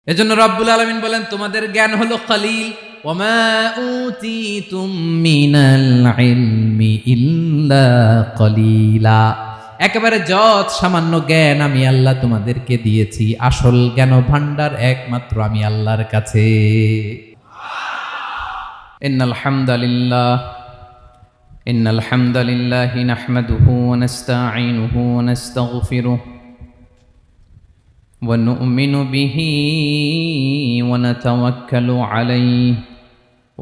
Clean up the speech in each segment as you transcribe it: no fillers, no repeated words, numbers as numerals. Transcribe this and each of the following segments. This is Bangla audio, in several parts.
এজন্য রব্বুল আলামিন বলেন তোমাদের জ্ঞান হলো কলিল। ওয়ামা উতিতুম মিনাল ইলমি ইল্লা কলিলা। একেবারে যত সামান্য জ্ঞান আমি আল্লাহ তোমাদেরকে দিয়েছি, আসল জ্ঞান ভান্ডার একমাত্র আমি আল্লাহর কাছে। ইন্নাল হামদালিল্লাহ নাহমাদুহু ওয়া নাস্তাঈনুহু ওয়া নাস্তাগফিরুহ ونؤمن به ونتوكل عليه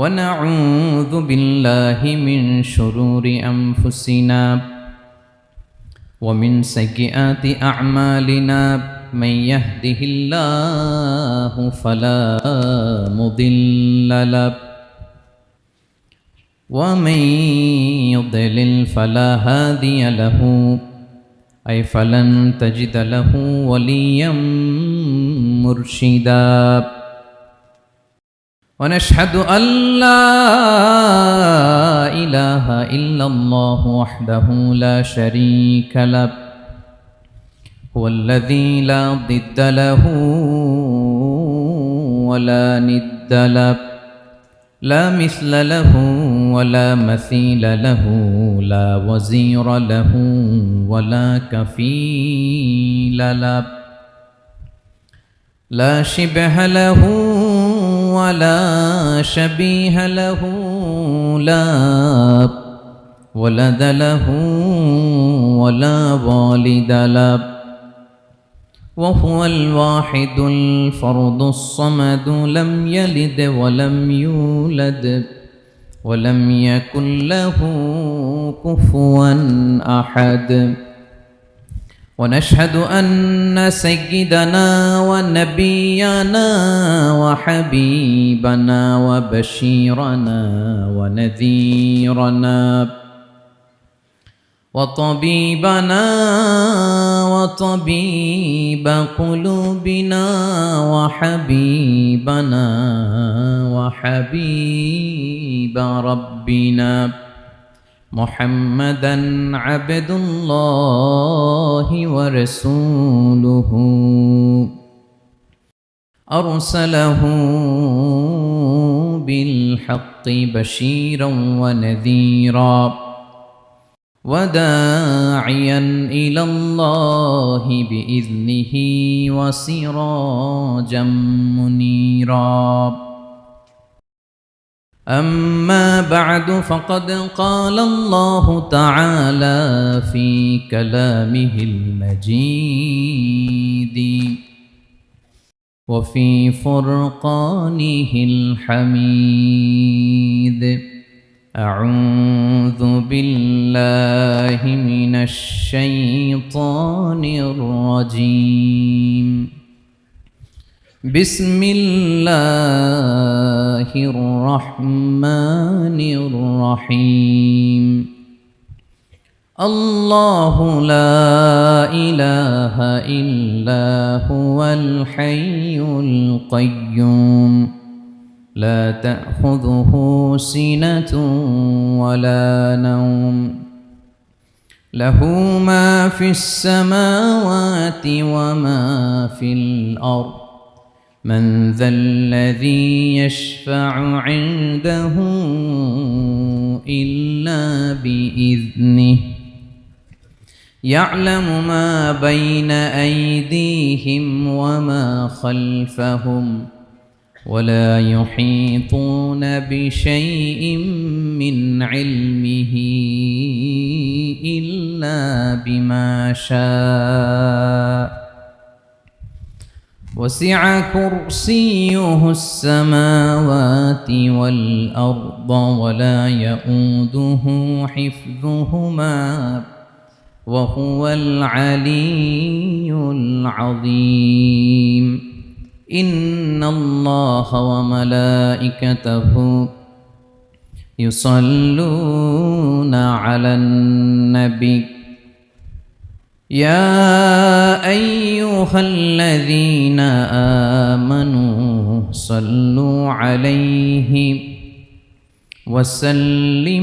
ونعوذ بالله من شرور أنفسنا ومن سيئات أعمالنا من يهده الله فلا مضل له ومن يضلل فلا هادي له أي فلن تجد له وليا مرشدا ونشهد أن لا إله إلا الله وحده لا شريك له هو الذي لا ضد له ولا ند له لا مثل له ولا مثيل له لا وزير له ولا كفيل له لا شبه له ولا شبيه له لا ولد له ولا والد له وهو الواحد الفرد الصمد لم يلد ولم يولد ولم يكن له كفوا أحد ونشهد أن سيدنا ونبينا وحبيبنا وبشيرنا ونذيرنا وطبيبنا وطبيب قلوبنا وحبيبنا وحبيب ربنا محمدا عبد الله ورسوله أرسله بالحق بشيرا ونذيرا وداعيا إلى الله بإذنه وسراجا منيرا أما بعد فقد قال الله تعالى في كلامه المجيد وفي فرقانه الحميد أعوذ بالله من الشيطان الرجيم بسم الله الرحمن الرحيم الله لا إله إلا هو الحي القيوم لا تأخذه سنة ولا نوم له ما في السماوات وما في الأرض من ذا الذي يشفع عنده إلا بإذنه يعلم ما بين أيديهم وما خلفهم ولا يحيطون بشيء من علمه إلا بما شاء وسع كرسيه السماوات والأرض ولا يؤوده حفظهما وهو العلي العظيم إن الله وملائكته يصلون على النبي يا أيها الذين آمنوا صلوا عليه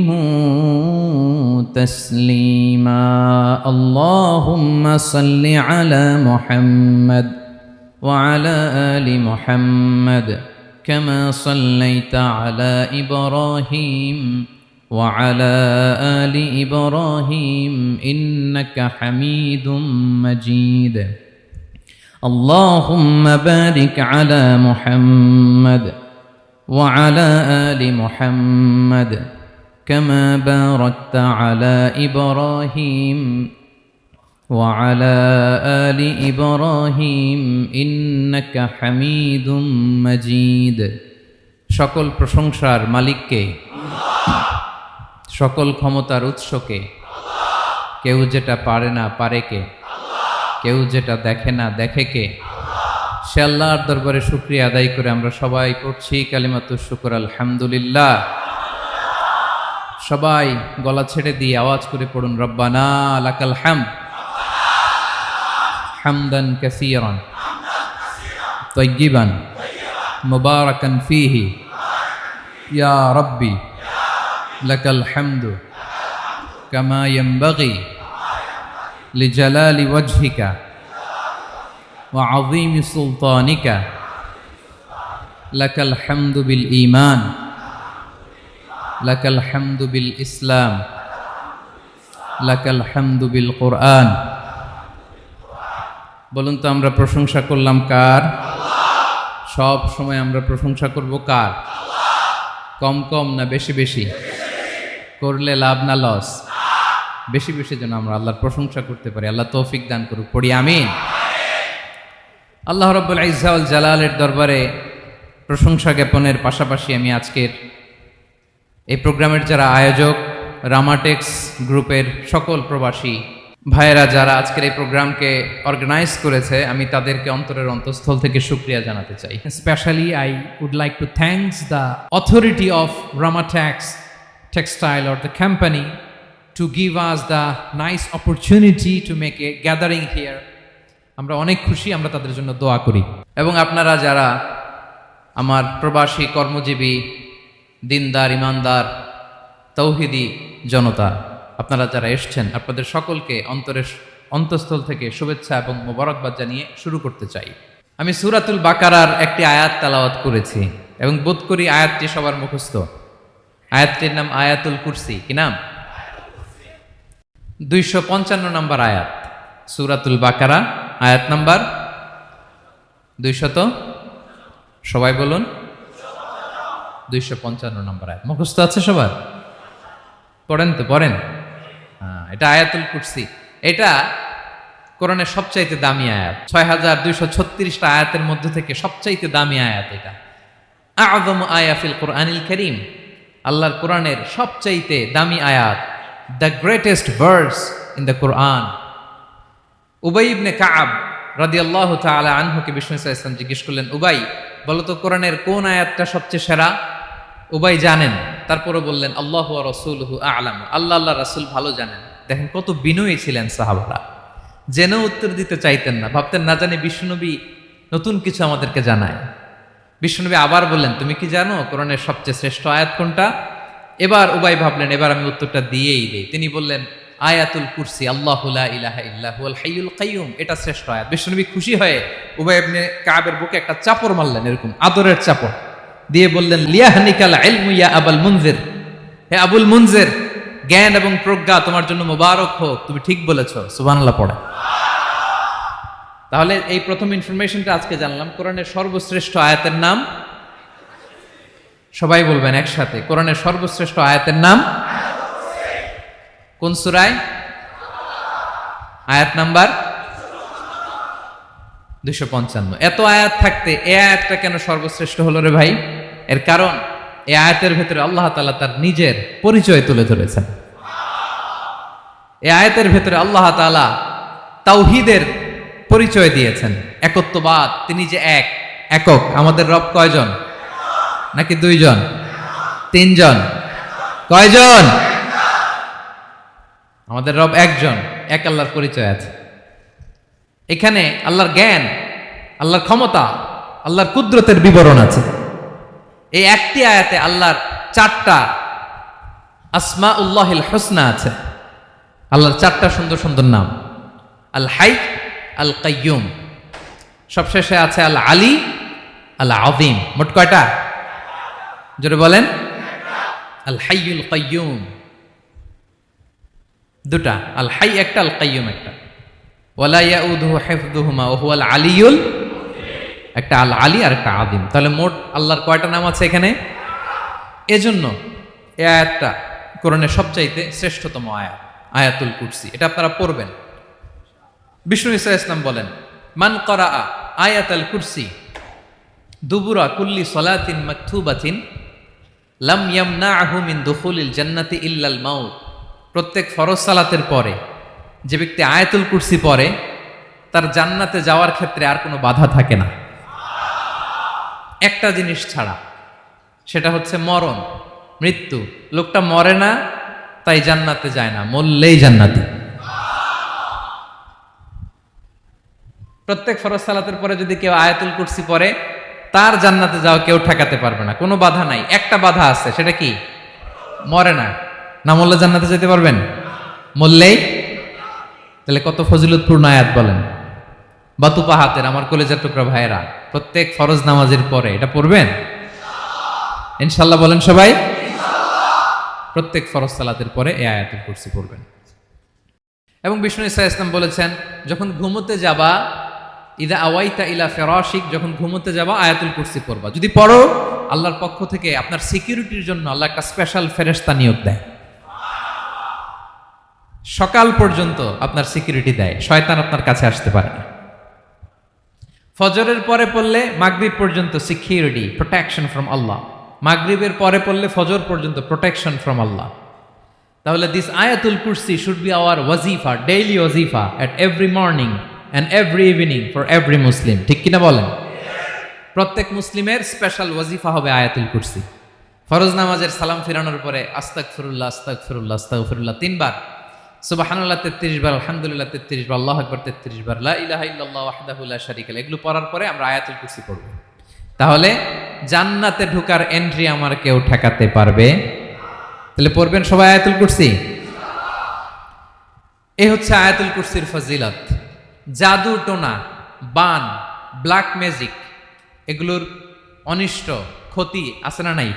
وسلموا تسليما اللهم صل على محمد وعلى آل محمد كما صليت على إبراهيم وعلى آل إبراهيم إنك حميد مجيد اللهم بارك على محمد وعلى آل محمد كما باركت على إبراهيم وعلى آل إبراهيم إنك حميد مجيد সকল প্রশংসার মালিককে সকল ক্ষমতার উৎসকে কেউ যেটা পারে না পারে কে কেউ যেটা দেখে না দেখে কে সে আল্লাহর দরবারে শুকরিয়া আদায় করে আমরা সবাই পড়ছি কালিমাতুশ শুকর আলহামদুলিল্লাহ সবাই গলা ছেড়ে দিয়ে আওয়াজ করে পড়ুন রব্বানা লাকাল হামদ হামদান কাসীরান তাইয়িবান মুবারাকান ফীহি ইয়া রাব্বি লাকাল হামদু কামা ইয়ানবাগি লিজালালি ওয়াজহিকা ওয়া আযীমি সুলতানিকা লাকাল হামদু বিল ঈমান লাকাল হামদু বিল ইসলাম লাকাল হামদু বিল কুরআন বলুন তো আমরা প্রশংসা করলাম কার সব সময় আমরা প্রশংসা করব কার কম কম না বেশি বেশি করলে লাভ না লস বেশি বেশি যেন আমরা আল্লাহর প্রশংসা করতে পারি আল্লাহ তৌফিক দান করুক পড়ি আমিন আল্লাহ রাব্বুল ইজ্জা ওয়াল জালালের দরবারে প্রশংসা জ্ঞাপনের পাশাপাশি আমি আজকের এই প্রোগ্রামের যারা আয়োজক রামাটেক্স গ্রুপের সকল প্রবাসী ভাইয়েরা যারা আজকের এই প্রোগ্রামকে অর্গানাইজ করেছে আমি তাদেরকে অন্তরের অন্তঃস্থল থেকে শুকরিয়া জানাতে চাই Especially, I would like to thank the authority of Ramatex Textile or the company to give us the nice opportunity to make a gathering here. আমরা অনেক খুশি আমরা তাদের জন্য দোয়া করি এবং আপনারা যারা আমার প্রবাসী কর্মজীবী দিনদার ইমানদার তৌহিদি জনতা আপনারা যারা এসছেন আপনাদের সকলকে অন্তরের অন্তঃস্থল থেকে শুভেচ্ছা এবং মোবারকবাদ জানিয়ে শুরু করতে চাই আমি সূরাতুল বাকারার একটি আয়াত তেলাওয়াত করেছি এবং বোধ করি আয়াতটি সবার মুখস্থ আয়াতটির নাম আয়াতুল কুরসি কি নাম 255 নম্বর আয়াত সূরাতুল বাকারা আয়াত নাম্বার 200 সবাই বলুন 255 নম্বর আয়াত মুখস্থ আছে সবার পড়েন তো পড়েন এটা আয়াতুল কুরসি এটা কোরআনের সবচাইতে দামি আয়াত 6236টা আয়াতের মধ্যে থেকে সবচাইতে দামি আয়াত এটা আযম আয়া ফিল কোরআনিল কারীম আল্লাহর কোরআনের সবচাইতে দামি আয়াত the greatest verse in the Quran উবাই ইবনে কাব রাদিয়াল্লাহু তাআলা আনহুকে বিষ্ণু সাল্লাল্লাহু আলাইহি ওয়াসাল্লাম জিজ্ঞেস করলেন উবাই বলো তো কোরআনের কোন আয়াতটা সবচেয়ে সেরা উবাই জানেন তারপরে বললেন আল্লাহু ওয়া রাসূলুহু আ'লাম আল্লাহ আল্লাহ রাসূল ভালো জানেন দেখেন কত বিনয়ী ছিলেন সাহাবারা জেনে উত্তর দিতে চাইতেন না ভাবতেন না জানি বিশ্বনবী নতুন কিছু আমাদেরকে জানায় বিশ্বনবী আবার বললেন তুমি কি জানো কোরআনের সবচেয়ে শ্রেষ্ঠ আয়াত কোনটা এবার উবাই ভাবলেন এবার আমি উত্তরটা দিয়েই দেই তিনি বললেন আয়াতুল কুরসি আল্লাহু লা ইলাহা ইল্লা হুয়াল হাইয়ুল কাইয়ুম এটা শ্রেষ্ঠ আয়াত বিশ্বনবী খুশি হয়ে উবাই ইবনে কাবের বুকে একটা চাপড় মারলেন এরকম আদরের চাপড় দিয়ে বললেন লিয়াহনিকাল ইলমু ইয়া আবুল মুনজির হে আবুল মুনজির জ্ঞান এবং প্রজ্ঞা তোমার জন্য মোবারক হোক তুমি ঠিক বলেছো সুবহানাল্লাহ পড়ে তাহলে এই প্রথম ইনফরমেশনটা আজকে জানলাম কোরআনের সর্বশ্রেষ্ঠ আয়াতের নাম সবাই বলবেন একসাথে কোরআনের সর্বশ্রেষ্ঠ আয়াতের নাম কোন সূরায় আয়াত নাম্বার 255 এত আয়াত থাকতে এই আয়াতটা কেন সর্বশ্রেষ্ঠ হলো রে ভাই এর কারণ এই আয়াতের ভেতরে আল্লাহ তাআলা তার নিজের পরিচয় তুলে ধরেছেন এই আয়াতের ভেতরে আল্লাহ তাআলা তাওহীদের পরিচয় দিয়েছেন একত্ববাদ তিনি যে একক আমাদের রব কয়জন নাকি দুইজন তিনজন কয়জন আমাদের রব একজন এক আল্লাহর পরিচয় আছে এখানে আল্লাহর জ্ঞান আল্লাহর ক্ষমতা আল্লাহর কুদরতের বিবরণ আছে এই একটি আয়াতে আল্লাহর 4টা আসমাউল্লাহিল হুসনা আছে আল্লাহর 4টা সুন্দর সুন্দর নাম আল হাই আল কাইয়ুম সবশেষে আছে আল আলী আল আযীম। মোট কয়টা? জোরে বলেন। আল হাইয়ুল কাইয়্যুম দুটা, আল হাই একটা, আল কাইয়্যুম একটা। ওয়ালা ইয়াউদুহু হিফযুহুমা ওয়া হুয়াল আলিয়ুল, একটা আল আলী আর একটা আযীম। তাহলে মোট আল্লাহর কয়টা নাম আছে এখানে? এজন্য এই আয়াতটা কোরআনের সবচাইতে শ্রেষ্ঠতম আয়াত, আয়াতুল কুরসি। এটা আপনারা পড়বেন। বিষ্ণু ঈসা ইসলাম বলেন, মান করা আয়াতুল কুরসি দুবুরা কুল্লি সলাতিন মাকতুবাতিন লাম ইয়ামনাহু মিন দুখুলিল জান্নাতি ইল্লাল মাউত। প্রত্যেক ফরজ সালাতের পরে যে ব্যক্তি আয়াতুল কুরসি পড়ে তার জান্নাতে যাওয়ার ক্ষেত্রে আর কোনো বাধা থাকে না, একটা জিনিস ছাড়া, সেটা হচ্ছে মরণ, মৃত্যু। লোকটা মরে না তাই জান্নাতে যায় না, মরলেই জান্নাতি। প্রত্যেক ফরজ সালাতের পরে যদি কেউ আয়াতুল কুরসি পড়ে তার জান্নাতে যাওয়া কেউ ঠেকাতে পারবে না, কোনো বাধা নাই। একটা বাধা আছে, সেটা কি? মরে না। না মরলে জান্নাতে যেতে পারবেন? মরলেই। তাহলে কত ফজিলতপূর্ণ আয়াত বলেন। বাতুপা হাতের আমার কলেজের টুকরা ভাইয়েরা, প্রত্যেক ফরজ নামাজের পরে এটা পড়বেন ইনশাল্লাহ। বলেন সবাই। প্রত্যেক ফরজ সালাতের পরে এই আয়াতুল কুরসি পড়বেন। এবং বিষ্ণু ঈসা ইসলাম বলেছেন, যখন ঘুমোতে যাবা, ইদা আওয়াইতা ইলা ফিরাশিক, যখন ঘুমোতে যাবা আয়াতুল কুরসি পড়বা। যদি পড়ো, আল্লাহর পক্ষ থেকে আপনার সিকিউরিটির জন্য আল্লাহ একটা স্পেশাল ফেরেশতা নিয়োগ দেয়। সকাল পর্যন্ত আপনার সিকিউরিটি দেয়, শয়তান আপনার কাছে আসতে পারে না। ফজরের পরে পড়লে মাগরিব পর্যন্ত সিকিউরিটি, প্রোটেকশন ফ্রম আল্লাহ। মাগরিবের পরে পড়লে ফজর পর্যন্ত প্রোটেকশন ফ্রম আল্লাহ। তাহলে দিস আয়াতুল কুরসি শুড বি আওয়ার ওয়াজিফা, ডেইলি ওয়াজিফা at every morning and every evening for every Muslim. ঠিক কিনা বলেন? প্রত্যেক মুসলিমের স্পেশাল ওয়াজিফা হবে আয়াতুল কুরসি। ফরজ নামাজের সালাম ফিরানোর পরে আস্তাগফিরুল্লাহ আস্তাগফিরুল্লাহ আস্তাগফিরুল্লাহ 3 বার, সুবহানাল্লাহ 33 বার, আলহামদুলিল্লাহ 33 বার, আল্লাহু আকবার 33 বার, লা ইলাহা ইল্লাল্লাহ ওয়াহদাহু লা শারীকা লাহু, এগুলো পড়ার পরে আমরা আয়াতুল কুরসি পড়ব। তাহলে জান্নাতে ঢোকার এন্ট্রি আমার কেউ ঠেকাতে পারবে। তাহলে পড়বেন সবাই আয়াতুল কুরসি। এই হচ্ছে আয়াতুল কুরসির ফজিলত। জাদু টোনা, বান, ব্ল্যাক ম্যাজিক, এগুলোর অনিষ্ট ক্ষতি আছে না নাই?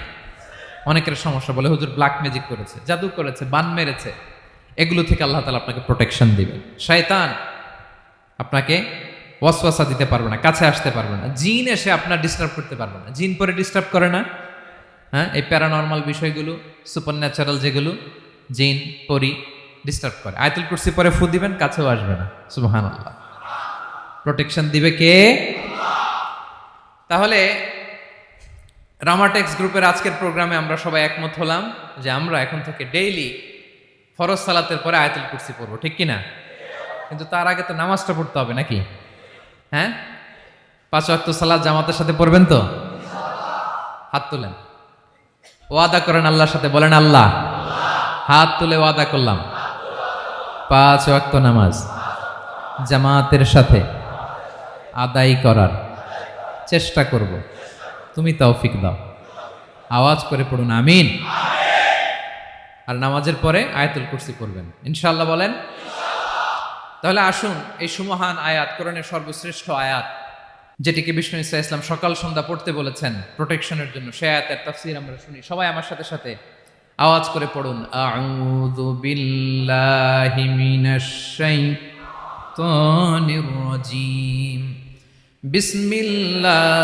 অনেকের সমস্যা, বলে হুজুর ব্ল্যাক ম্যাজিক করেছে, জাদু করেছে, বান মেরেছে, এগুলো থেকে আল্লাহ তাআলা আপনাকে প্রোটেকশন দিবেন। শয়তান আপনাকে ওয়াসওয়াসা দিতে পারবে না, কাছে আসতে পারবে না। জিন এসে আপনার ডিস্টার্ব করতে পারবে না। জিন পরে ডিস্টার্ব করে না? হ্যাঁ, এই প্যারানর্মাল বিষয়গুলো, সুপার ন্যাচারাল যেগুলো, জিন পরি ডিস্টার্ব করে। আয়াতুল কুরসি পরে ফু দিবেন, কাছেও আসবে না। সুবহানাল্লাহ। প্রোটেকশন দিবে কে? তাহলে রামাটেক্স গ্রুপের আজকের প্রোগ্রামে আমরা সবাই একমত হলাম যে আমরা এখন থেকে ডেইলি ফরজ সালাতের পরে আয়াতুল কুরসি পড়বো, ঠিক কিনা? কিন্তু তার আগে তো নামাজটা পড়তে হবে নাকি? হ্যাঁ, 5 ওয়াক্ত সালাত জামাতের সাথে পড়বেন তো? হাত তুলেন, ওয়াদা করেন আল্লাহর সাথে, বলেন আল্লাহ, হাত তুলে ওয়াদা করলাম 5 ওয়াক্ত নামাজ জামাতের সাথে আদায় করার চেষ্টা করব, তুমি তৌফিক দাও। আওয়াজ করে পড়ুন আমিন। আর নামাজের পরে আয়াতুল কুরসি পড়বেন ইনশাআল্লাহ, বলেন। তাহলে আসুন এই সুমহান আয়াত, কোরআনের সর্বশ্রেষ্ঠ আয়াত, যেটিকে বিষ্ণু ঈসা ইসলাম সকাল সন্ধ্যা পড়তে বলেছেন প্রোটেকশনের জন্য, সে আয়াতের তাফসীর আমরা শুনি। সবাই আমার সাথে সাথে আওয়াজ করে পড়ুন, আউযু বিল্লাহি মিনাশ শাইতানির রাজীম, বিসমিল্লাহির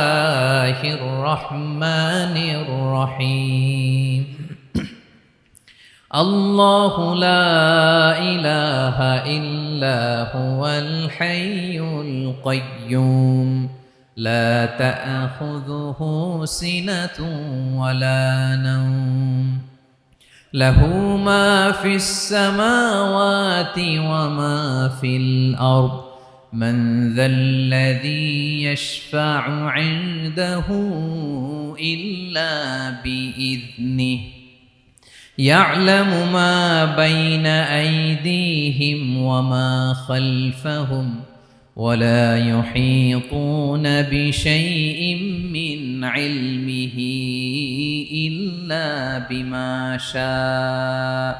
রহমানির রহিম। আল্লাহু লা ইলাহা ইল্লা হুয়াল হাইয়ুল কাইয়্যুম, লা তা'খুযুহু সিনাতুন ওয়ালা নাওম, লাহু মা ফিস সামাওয়াতি ওয়া মা ফিল আরদ, মান যাল্লাযী ইয়াশফা'ু 'ইনদাহু ইল্লা বিইذনিহি, يعلم ما بين أيديهم وما خلفهم ولا يحيطون بشيء من علمه إلا بما شاء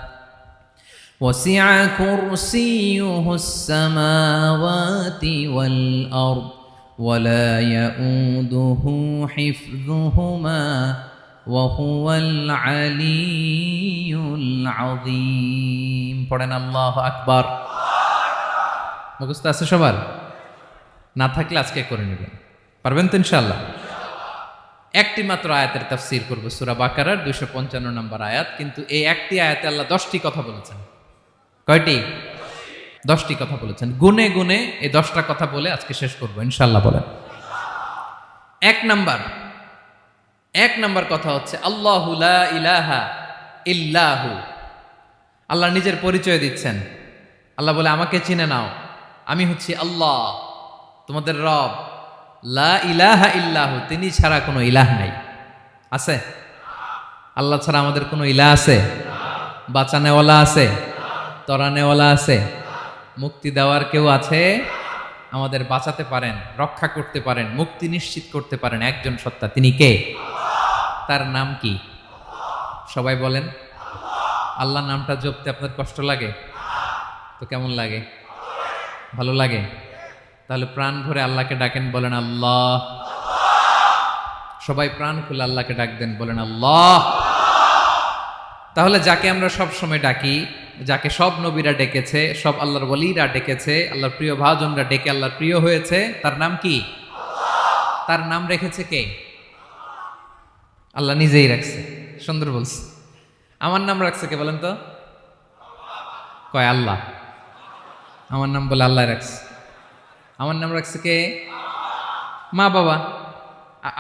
وسع كرسيه السماوات والأرض ولا يؤوده حفظهما وهو العلي العظيم পড়েন আল্লাহু আকবার। মুখস্থ আছে সবার? না থাকলে আজকে করে নেবেন, পারবেন তো ইনশাআল্লাহ। একটি মাত্র আয়াতের তাফসীর করব, সূরা বাকারার 255 নম্বর আয়াত। কিন্তু এই একটি আয়াতে আল্লাহ 10টি কথা বলেছেন। কয়টি? 10টি কথা বলেছেন। গুনে গুনে এই 10টা কথা বলে আজকে শেষ করব ইনশাআল্লাহ। বলেন। এক নাম্বার কথা হচ্ছে আল্লাহু লা ইলাহা ইল্লাহু। আল্লাহ নিজের পরিচয় দিচ্ছেন। আল্লাহ বলে আমাকে চিনে নাও, আমি হচ্ছি আল্লাহ তোমাদের রব। লা ইলাহা ইল্লাহু, তিনি ছাড়া কোনো ইলাহ নাই। আছে? আল্লাহ ছাড়া আমাদের কোনো ইলাহ আছে? বাঁচানেওয়ালা আছে? তরানেওয়ালা আছে? মুক্তি দেওয়ার কেউ আছে? আমাদের বাঁচাতে পারেন, রক্ষা করতে পারেন, মুক্তি নিশ্চিত করতে পারেন একজন সত্তা। তিনি কে? তার নাম কি? সবাই বলেন। আল্লাহ নামটা জপতে আপনার কষ্ট লাগে? তো কেমন লাগে? ভালো লাগে? তাহলে প্রাণ ভরে আল্লাহকে ডাকেন, বলেন আল্লাহ। সবাই প্রাণ খুলে আল্লাহকে ডাক দেন, বলেন আল্লাহ। তাহলে যাকে আমরা সব সময় ডাকি, যাকে সব নবীরা ডেকেছে, সব আল্লাহর ওলিরা ডেকেছে, আল্লাহর প্রিয় ভাজনরা ডেকে আল্লাহর প্রিয় হয়েছে, তার নাম কি? তার নাম রেখেছে কে? আল্লাহ নিজেই রাখছে। সুন্দর বলছে। আমার নাম রাখছে কে বলেন তো? কয় আল্লাহ। আমার নাম বলে আল্লাহ রাখছে। আমার নাম রাখছে কে? মা বাবা।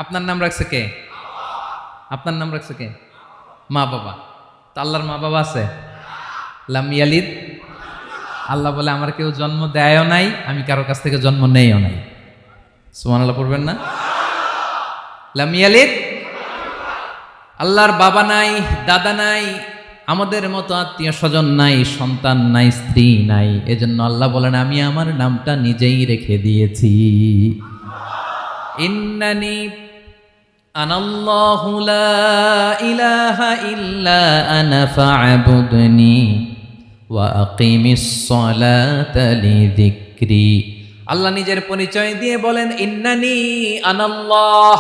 আপনার নাম রাখছে কে? আপনার নাম রাখছে কে? মা বাবা। তো আল্লাহর মা বাবা আছে? লাম ইয়ালিদ। আল্লাহ বলে আমার কেউ জন্ম দেয়ও নাই, আমি কারো কাছ থেকে জন্ম নেইও নাই। সুবহানাল্লাহ পড়বেন না? লাম ইয়ালিদ। আল্লাহর বাবা নাই, দাদা নাই, আমাদের মতো আত্মীয় স্বজন নাই, সন্তান নাই, স্ত্রী নাই। এজন্য আল্লাহ বলেন আমি আমার নামটা নিজেই রেখে দিয়েছি। ইন্নানি আনাল্লাহু লা ইলাহা ইল্লা আনা ফা'বুদনি ওয়া আকিমিস সালাতা লিযিকরি। আল্লাহ নিজের পরিচয় দিয়ে বলেন ইন্নানি আনাল্লাহ,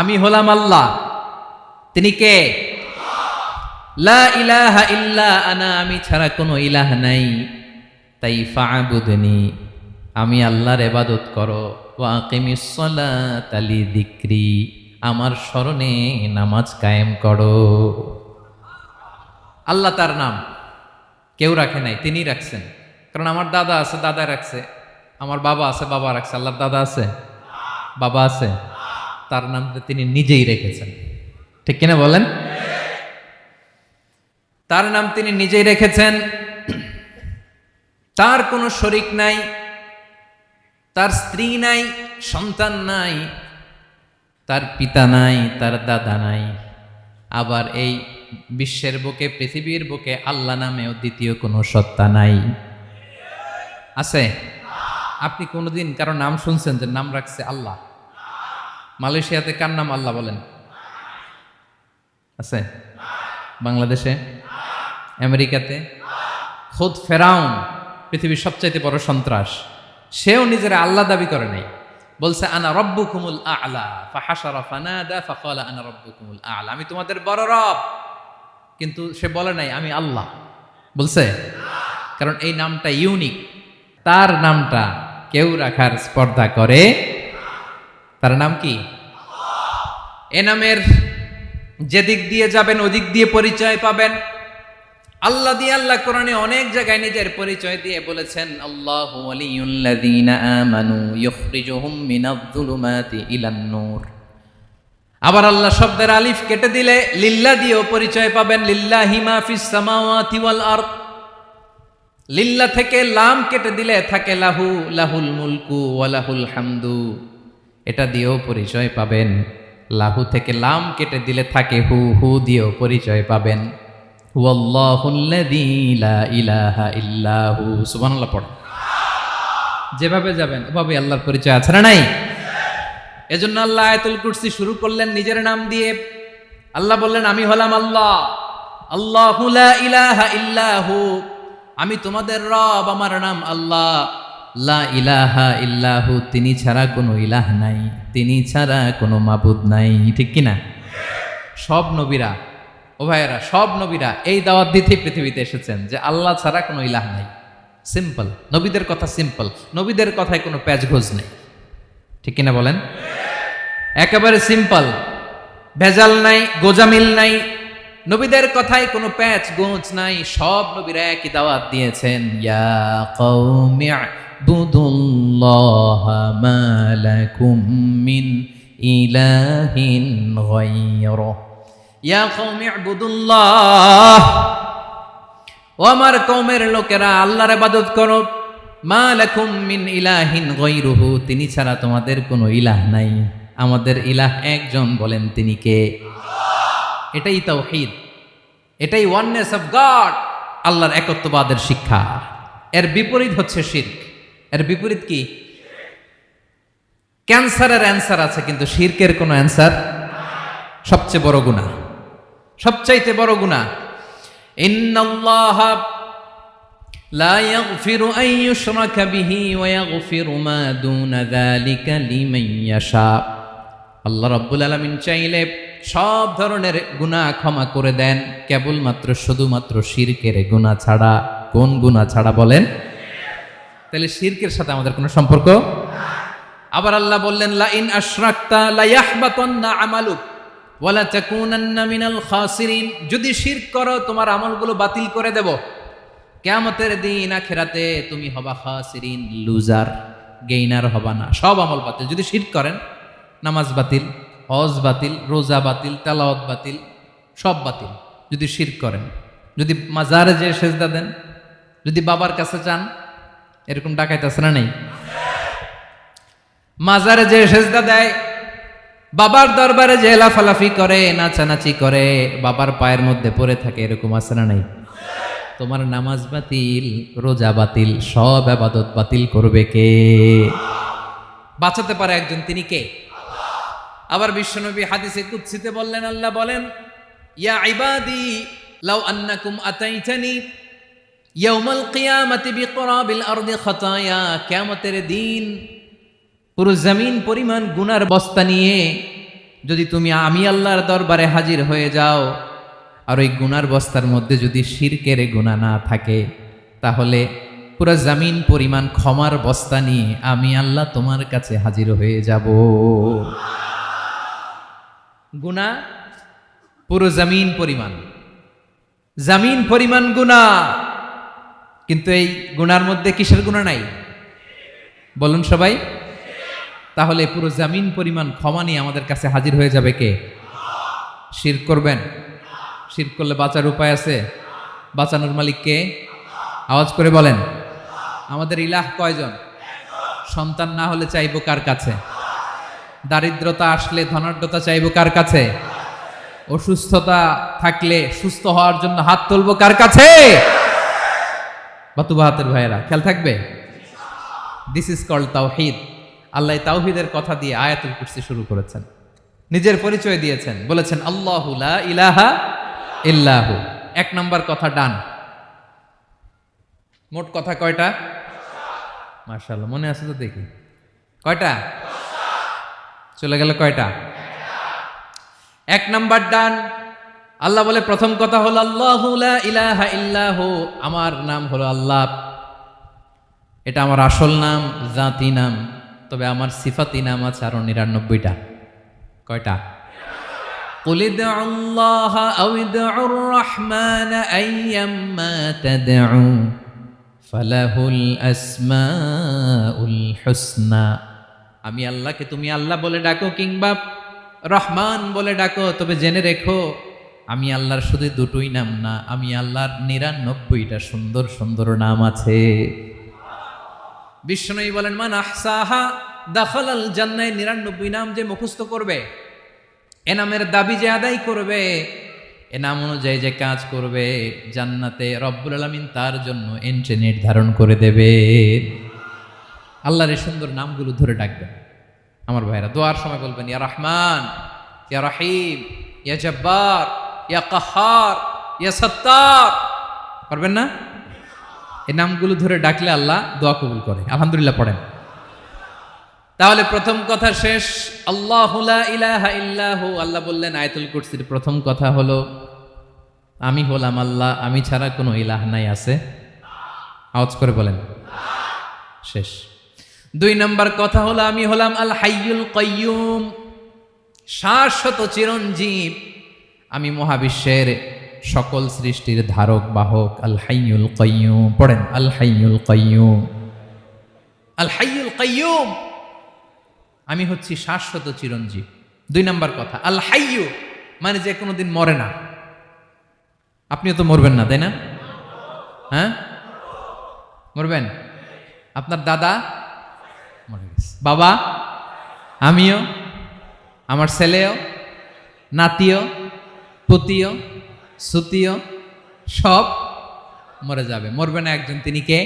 আমি হলাম আল্লাহ। তিনি কে? লা ইলাহা ইল্লা আনা, আমি ছাড়া কোনো ইলাহ নাই। তাই ফা'বুদনি, আমি আল্লাহর ইবাদত করো। ওয়া আকিমিস সালাতা লিযিকরি, আমার স্মরণে নামাজ কায়েম করো। আল্লাহ তার নাম কেউ রাখে নাই, তিনি রাখছেন। কারণ আমার দাদা আছে, দাদা রাখছে। আমার বাবা আছে, বাবা রাখছে। আল্লাহর দাদা আছে? বাবা আছে? তার নামটা তিনি নিজেই রেখেছেন। ঠিক কিনা বলেন? তার নাম তিনি নিজেই রেখেছেন। তার কোনো শরীক নাই, তার স্ত্রী নাই, সন্তান নাই, তার পিতা নাই, তার দাদা নাই। আবার এই বিশ্বের বুকে, পৃথিবীর বুকে আল্লাহ নামেও দ্বিতীয় কোনো সত্তা নাই। আছে? আপনি কোনোদিন কারো নাম শুনছেন যে নাম রাখছে আল্লাহ? মালয়েশিয়াতে কার নাম আল্লাহ বলেন? আছে? বাংলাদেশে? আমেরিকাতে? খুদ ফেরাউন, পৃথিবীর সবচাইতে বড় সন্ত্রাস, সেও নিজের আল্লাহ দাবি করে নাই। বলছে আনা রব্বুকুমুল আ'লা, ফাহাশারা ফানাদা ফাকালা আনা রব্বুকুমুল আ'লা, আমি তোমাদের বড় রব। কিন্তু সে বলে নাই আমি আল্লাহ। বলছে? কারণ এই নামটা ইউনিক। তার নামটা কেউ রাখার স্পর্ধা করে? তার নাম কি? এ নামের যেদিক দিয়ে যাবেন ওদিক দিয়ে পরিচয় পাবেন। আল্লাহ দিয়ে আল্লাহ কোরআনে অনেক জায়গায় নিজের পরিচয় দিয়ে বলেছেন আল্লাহু ওয়ালিয়ুল্লাযীনা আমানু ইউখরিজুহুম মিনায-যুলুমাতি ইলান-নূর। আবার আল্লাহ শব্দের আলিফ কেটে দিলে লিল্লাহ দিয়েও পরিচয় পাবেন। লিল্লাহি মা ফিস সামাওয়াতি ওয়াল আরদ। লিল্লাহ থেকে লাম কেটে দিলে থাকে লাহু, লাহুল মুলকু ওয়া লাহুল হামদু, এটা দিয়েও পরিচয় পাবেন। লাহু থেকে লাম কেটে দিলে থাকে হু, হু দিয়েও পরিচয় পাবেন। হুয়াল্লাহুল্লাযী লা ইলাহা ইল্লাহু। সুবহানাল্লাহ পড়ো। যেভাবে যাবেন ওভাবে আল্লাহর পরিচয় আছে না নাই? এজন্য আল্লাহ আয়াতুল কুরসি শুরু করলেন নিজের নাম দিয়ে। আল্লাহ বললেন আমি হলাম আল্লাহ। আল্লাহু লা ইলাহা ইল্লাহু, আমি তোমাদের রব, আমার নাম আল্লাহ। লা ইলাহা ইল্লাহু, তিনি ছাড়া কোনো ইলাহ নাই, তিনি ছাড়া কোনো মাবুদ নাই। ঠিক কিনা? সব নবীরা, ও ভাইয়েরা, সব নবীরা এই দাওয়াত দিতে পৃথিবীতে এসেছেন যে আল্লাহ ছাড়া কোনো ইলাহ নাই। সিম্পল, নবীদের কথা সিম্পল, নবীদের কথায় কোনো প্যাচঘোষ নেই। ঠিক কিনা বলেন? একেবারে সিম্পল, ভেজাল নাই, গোজামিল নাই, নবীদের কথায় কোনো প্যাচ গোঁচ নাই। সব নবীরা একই দাওয়াত দিয়েছেন, ইয়া কওমি ইবুদুল্লাহা মা লাকুম মিন ইলাহিন গায়রুহু, ইয়া কওমি ইবুদুল্লাহ, ও আমার কওমের লোকেরা আল্লাহর ইবাদত করো, মা লাকুম মিন ইলাহিন গায়রুহু, তিনি ছাড়া তোমাদের কোনো ইলাহ নাই। আমাদের ইলাহ একজন, বলেন তিনি কে? এটাই তাওহীদ, এটাই ওয়াননেস অফ গড, আল্লাহর একত্ববাদের শিক্ষা। এর বিপরীত হচ্ছে শিরক। এর বিপরীত কি? ক্যান্সারের অ্যান্সার আছে, কিন্তু শিরকের কোনো অ্যান্সার। সবচেয়ে বড় গুনাহ, সবচাইতে বড় গুনাহ। ইন্নাল্লাহা লা ইয়াগফিরু আন ইউশরাকা বিহি ওয়া ইয়াগফিরু মা দুনা যালিকা লিমান ইয়াশা। আল্লাহ রাব্বুল আলামিন চাইলে সব ধরনের গুনাহ ক্ষমা করে দেন, কেবলমাত্র শুধুমাত্র শিরকের গুনাহ ছাড়া। কোন গুনাহ ছাড়া বলেন? তাহলে শিরকের সাথে আমাদের কোনো সম্পর্ক। আবার আল্লাহ বললেন, লা ইন আশরাকতা লা ইয়াহবাতান্না আমালুক ওয়া লা তাকুনান্না মিনাল খাসিরিন, যদি শিরক করো তোমার আমলগুলো বাতিল করে দেব, কিয়ামতের দিন আখিরাতে তুমি হবা খাসিরিন, লুজার, গেইনার হবা না। সব আমল বাতিল যদি শিরক করেন। নামাজ বাতিল, হজ বাতিল, রোজা বাতিল, তেলাওয়াত বাতিল, সব বাতিল যদি শিরক করেন। যদি মাজারে যে সেজদা দেন, যদি বাবার কাছে চান, এরকম ডাকাইত আছে না নেই? মাজারে যে সেজদা দেয়, বাবার দরবারে যে লাফালাফি করে, নাচানাচি করে, বাবার পায়ের মধ্যে পড়ে থাকে, এরকম আছে না নাই? তোমার নামাজ বাতিল, রোজা বাতিল, সব ইবাদত বাতিল করবে কে? বাঁচাতে পারে একজন, তিনি কে? আবার বিশ্বনবী হাদিসে কুদসিতে বললেন, আল্লাহ বলেন, ইয়া ইবাদি লাউ আন্নাকুম আতাইতানি ইয়াউমাল কিয়ামাতি বিকরাবিল আরদি খাতায়া, কিয়ামতের দিন পুরো জমিন পরিমাণ গুনার বস্তা নিয়ে যদি তুমি আমি আল্লাহর দরবারে হাজির হয়ে যাও, আর ওই গুনার বস্তার মধ্যে যদি শিরকের গুনাহ না থাকে, তাহলে পুরো জমিন পরিমাণ ক্ষমার বস্তা নিয়ে আমি আল্লাহ তোমার কাছে হাজির হয়ে যাব। গুনাহ পুরো জমিন পরিমাণ, জমিন পরিমাণ গুনাহ, কিন্তু এই গুনার মধ্যে কিসের গুনাহ নাই? বলুন সবাই। তাহলে পুরো জমিন পরিমাণ ক্ষমা নিয়ে আমাদের কাছে হাজির হয়ে যাবে কে? শিরক করবেন? শিরক করলে বাঁচার উপায় আছে? বাঁচানোর মালিক কে? আওয়াজ করে বলেন। আমাদের ইলাহ কয়জন? সন্তান না হলে চাইবো কার কাছে? দারিদ্রতা আসলে ধনাঢ্যতা চাইবো কার কাছে? অসুস্থতা থাকলে সুস্থ হওয়ার জন্য হাত তুলবো কার কাছে? বাতুবাহাতের ভাইয়েরা খেয়াল থাকবে। দিস ইজ কল্ড তাওহীদ। আল্লাহ তাওহীদের কথা দিয়ে আয়াতুল কুরসি শুরু করেছেন, নিজের পরিচয় দিয়েছেন, বলেছেন আল্লাহু লা ইলাহা ইল্লাহু। এক নম্বর কথা ডান। মোট কথা কয়টা? মাশাআল্লাহ, মনে আছে তো দেখি। কয়টা? চলে গেল কয়টা? এক নাম্বার ডান। আল্লাহ বলে প্রথম কথা হলো আল্লাহু লা ইলাহা ইল্লাহু, আমার নাম হলো আল্লাহ। এটা আমার আসল নাম, জাতি নাম। তবে আমার সিফাতি নাম আছে আরো ৯৯টা। কয়টা? কুল ইদউল্লাহা আও ইদউর রাহমান আইয়াম্মা তাদউ ফালাহুল আসমাউল হুসনা। আমি আল্লাহকে তুমি আল্লাহ বলে ডাকো কিংবা রহমান বলে ডাকো, তবে জেনে রেখো আমি আল্লাহর শুধু দুটোই নাম না, আমি আল্লাহর ৯৯টা সুন্দর সুন্দর নাম আছে। বিশ্বনবী বলেন, মান আহসাহা দাখালাল জান্নাহ। ৯৯ নাম যে মুখস্থ করবে, এ নামের দাবি যে আদায় করবে, এ নাম অনুযায়ী যে কাজ করবে, জান্নাতে রব্বুল আলামিন তার জন্য এন্ট্রি নির্ধারণ করে দেবে। আল্লাহর এই সুন্দর নামগুলো ধরে ডাকবেন। আমার ভাইরা দোয়ার সময় বলবেন, ইয়া রহমান, ইয়া রহিম, ইয়া জব্বার, ইয়া কাহার, ইয়া সত্তার। পারবেন না? এই নামগুলো ধরে ডাকলে আল্লাহ দোয়া কবুল করে। আলহামদুলিল্লাহ পড়েন। তাহলে প্রথম কথা শেষ। আল্লাহু লা ইলাহা ইল্লাহু, আল্লাহ বললেন আয়াতুল কুরসির প্রথম কথা হলো আমি হলাম আল্লাহ, আমি ছাড়া কোনো ইলাহ নাই। আছে? আওয়াজ করে বলেন। শেষ। 2 নম্বর কথা হলো আমি হলাম আল হাইয়ুল কাইয়ুম, শাশ্বত চিরঞ্জীব। আমি মহাবিশ্বের সকল সৃষ্টির ধারক বাহক। আল হাইয়ুল কাইয়ুম পড়েন। আল হাইয়ুল কাইয়ুম, আল হাইয়ুল কাইয়ুম, আমি হচ্ছি শাশ্বত চিরঞ্জীব। 2 নম্বর কথা আল হাইয়ু মানে যে কোনোদিন মরে না। আপনিও তো মরবেন না, তাই না? হ্যাঁ, মরবেন। আপনার দাদা মরে গেছে, বাবা, আমিও, আমার ছেলেও, নাতিও, পুতিও, সুতিও সব মরে যাবে। মরবে না একজন, তিনি কে?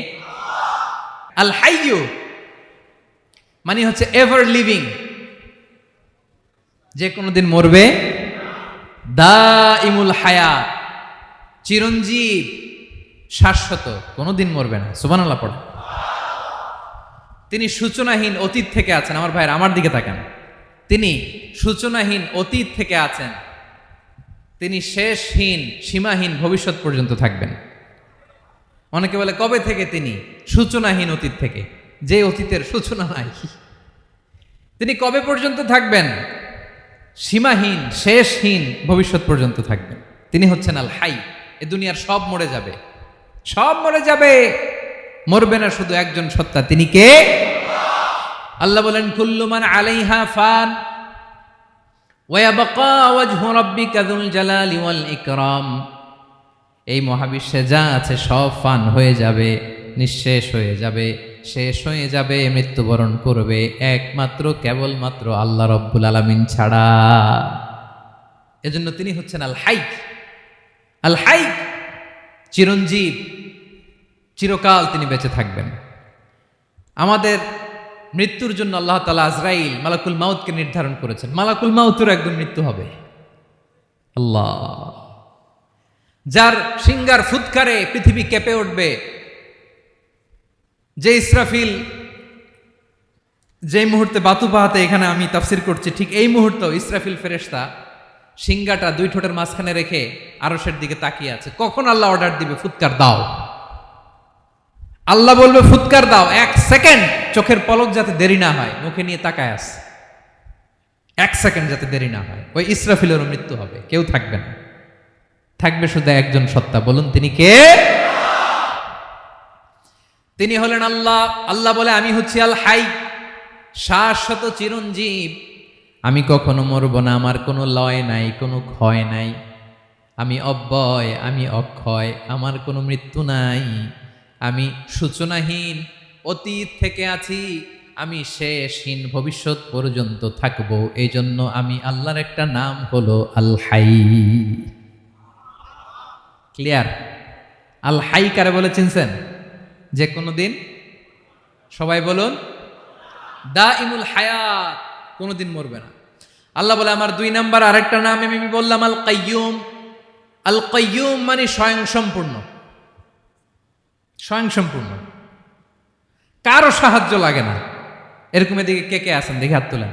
আল হাইয়ু মানে হচ্ছে এভার লিভিং, যে কোনোদিন মরবে। দাইমুল হায়াত, চিরঞ্জীব, শাশ্বত, কোনোদিন মরবে না। সুবহানাল্লাহ পড়ে। তিনি সূচনাহীন অতীত থেকে আছেন। আমার ভাইয়ের আমার দিকে তাকান। তিনি সূচনাহীন অতীত থেকে আছেন। তিনি শেষহীন সীমাহীন ভবিষ্যৎ পর্যন্ত থাকবেন। অনেকে বলে কবে থেকে? তিনি সূচনাহীন অতীত থেকে, যে অতীতের সূচনা নাই। তিনি কবে পর্যন্ত থাকবেন? সীমাহীন শেষহীন ভবিষ্যৎ পর্যন্ত থাকবেন। তিনি হচ্ছেন আল হাই। এ দুনিয়ার সব মরে যাবে, সব মরে যাবে, মরবে না শুধু একজন সত্তা। তিনি কে? আল্লাহ বলেন কুল্লু মান আলাইহা ফান ওয়া ইয়াবকা ওয়াজহু রাব্বিকা যুল জালালি ওয়াল ইকরাম। এই মহাবিশ্বে যা আছে সব ফান হয়ে যাবে, নিঃশেষ হয়ে যাবে, শেষ হয়ে যাবে, মৃত্যুবরণ করবে, একমাত্র কেবলমাত্র আল্লাহ রব্বুল আলামিন ছাড়া। এজন্য তিনি হচ্ছেন আল হাই। আল হাই চিরঞ্জীব, চিরকাল তিনি বেঁচে থাকবেন। আমাদের মৃত্যুর জন্য আল্লাহ তাআলা আজরাইল মালাকুল মাউতকে নির্ধারণ করেছেন। মালাকুল মাউতের একদম মৃত্যু হবে। আল্লাহ, যার সিংগার ফুৎকারে পৃথিবী কেঁপে উঠবে, যে ইসরাফিল যে মুহূর্তে বাতু পাহাতে এখানে আমি তাফসির করছি, ঠিক এই মুহূর্তে ইসরাফিল ফেরেশতা সিংগাটা 2 ঠোঁটের মাঝখানে রেখে আরশের দিকে তাকিয়ে আছে। কখন আল্লাহ অর্ডার দিবে ফুৎকার দাও, আল্লাহ বলবে ফুৎকার দাও, 1 সেকেন্ড চোখের পলক যাতে দেরি না হয়, মুখে নিয়ে তাকায় আছে, 1 সেকেন্ড যাতে দেরি না হয়। ওই ইসরাফিলেরও মৃত্যু হবে, কেউ থাকবে না, থাকবে শুধু একজন সত্তা। বলুন তিনি কে? তিনি হলেন আল্লাহ। আল্লাহ বলে আমি হচ্ছি আল হাই, শাশ্বত চিরঞ্জীব। আমি কখনো মরব না, আমার কোনো লয় নাই, কোনো ক্ষয় নাই। আমি অব্যয়, আমি অক্ষয়, আমার কোনো মৃত্যু নাই। আমি সূচনাহীন অতীত থেকে আছি, আমি শেষহীন ভবিষ্যৎ পর্যন্ত থাকবো। এই জন্য আমি আল্লাহর একটা নাম হলো আল হাই। ক্লিয়ার? আল হাই কারে বলে চিনছেন? যে কোনো দিন, সবাই বলুন, দাইমুল হায়াত, কোনোদিন মরবে না। আল্লাহ বলে আমার 2 নাম্বার আরেকটা নাম আমি বললাম আল কাইয়ুম। আল কাইয়ুম মানে স্বয়ং সম্পূর্ণ, স্বয়ং সম্পূর্ণ, কারো সাহায্য লাগে না। এরকম এদিকে কে কে আছেন দেখে হাত তোলেন।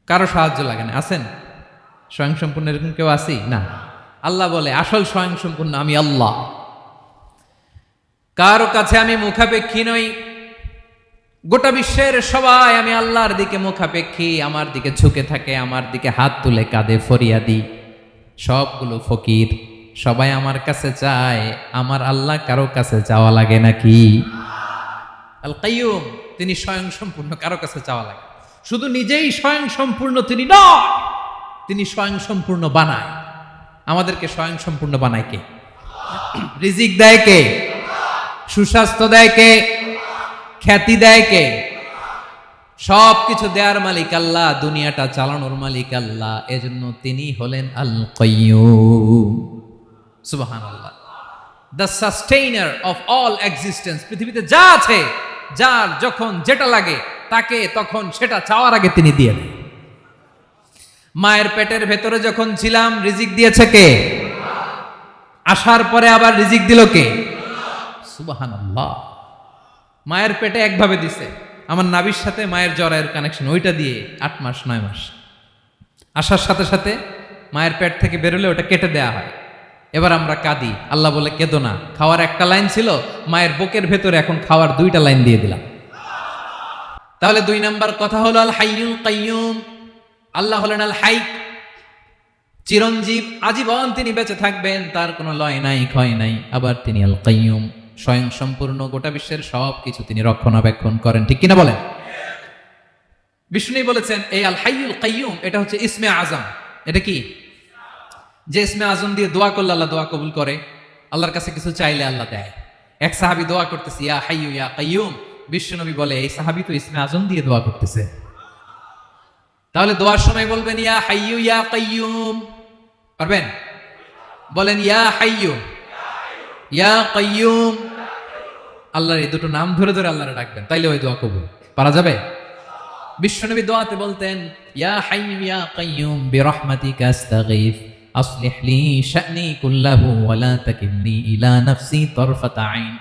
কারো সাহায্য লাগে না, আছেন? স্বয়ং সম্পূর্ণ এরকম কেউ আছি না? আল্লাহ বলে আসল স্বয়ং সম্পূর্ণ আমি আল্লাহ। কারো কাছে আমি মুখাপেক্ষী নই। গোটা বিশ্বের সবাই আমি আল্লাহর দিকে মুখাপেক্ষী, আমার দিকে ঝুঁকে থাকে, আমার দিকে হাত তুলে কাঁধে ফরিয়াদি। সবগুলো ফকির, সবাই আমার কাছে চায়। আমার আল্লাহ কারো কাছে চাওয়া লাগে নাকি? আল কাইয়ুম, তিনি স্বয়ং সম্পূর্ণ, কারো কাছে চাওয়া লাগে। শুধু নিজেই স্বয়ং সম্পূর্ণ তিনি নয়, তিনি স্বয়ং সম্পূর্ণ বানায়। আমাদেরকে স্বয়ং সম্পূর্ণ বানায় কে? রিজিক দেয় কে? সুস্বাস্থ্য দেয় কে? খ্যাতি দেয় কে? সব কিছু দেওয়ার মালিক আল্লাহ, দুনিয়াটা চালানোর মালিক আল্লাহ। এজন্য তিনি হলেন আল কাইয়ুম। সুবহানাল্লাহ। The sustainer of all existence. পৃথিবীতে যা আছে, যার যখন যেটা লাগে তাকে তখন সেটা চাওয়ার আগে তিনি দিয়ে দেন। মায়ের পেটের ভেতরে যখন ছিলাম রিজিক দিয়েছে কে? আসার পরে আবার রিজিক দিল কে? সুবহানাল্লাহ। মায়ের পেটে একভাবে দিছে, আমার নাভির সাথে মায়ের জরায়ের কানেকশন, ওইটা দিয়ে 8 মাস 9 মাস আসার সাথে সাথে মায়ের পেট থেকে বেরোলে ওটা কেটে দেয়া হয়। এবার আমরা কাঁদি, আল্লাহ বলে কেঁদো না, খাওয়ার একটা লাইন ছিল, মায়ের বুকের ভেতরে এখন খাওয়ার 2টা লাইন দিয়ে দিলাম। তাহলে 2 নাম্বার কথা হলো আল হাইয়ুল কাইয়ুম। আল্লাহ হলেন আল হাই, চিরঞ্জীব, আজীবন তিনি বেঁচে থাকবেন, তার কোনো লয় নাই ক্ষয় নাই। আবার তিনি আল কাইয়ুম, স্বয়ং সম্পূর্ণ, গোটা বিশ্বের সব কিছু তিনি রক্ষণাবেক্ষণ করেন, ঠিক কিনা বলেন? বিষ্ণু বলেছেন এই আল হাইয়ুল কাইয়ুম এটা হচ্ছে ইসমে আজম। এটা কি? যে ইসমে আজম দিয়ে দোয়া করলে আল্লাহ দোয়া কবুল করে, আল্লাহর কাছে কিছু চাইলে আল্লাহ দেয়। এক সাহাবী দোয়া করতেছে ইয়া হাইয়ু ইয়া কাইয়ুম, বিশ্বনবী বলে এই সাহাবী তো ইসমে আজম দিয়ে দোয়া করতেছে। তাহলে দোয়ার সময় বলবেন ইয়া হাইয়ু ইয়া কাইয়ুম, পারবেন? বলেন ইয়া হাইয়ু ইয়া কাইয়ুম। আল্লাহর এই দুটো নাম ধরে ধরে আল্লাহরে ডাকবেন, তাইলে ওই দোয়া কবুল। পারা যাবে? বিশ্বনবী দোয়াতে বলতেন ইয়া হাইয়ু ইয়া কাইয়ুম বিরহমাতিকা আস্তাগীথ আসলিহ লি শা'নি কুল্লাহু ওয়া লা তাকিলনি ইলা নাফসি তারফাতা আইন।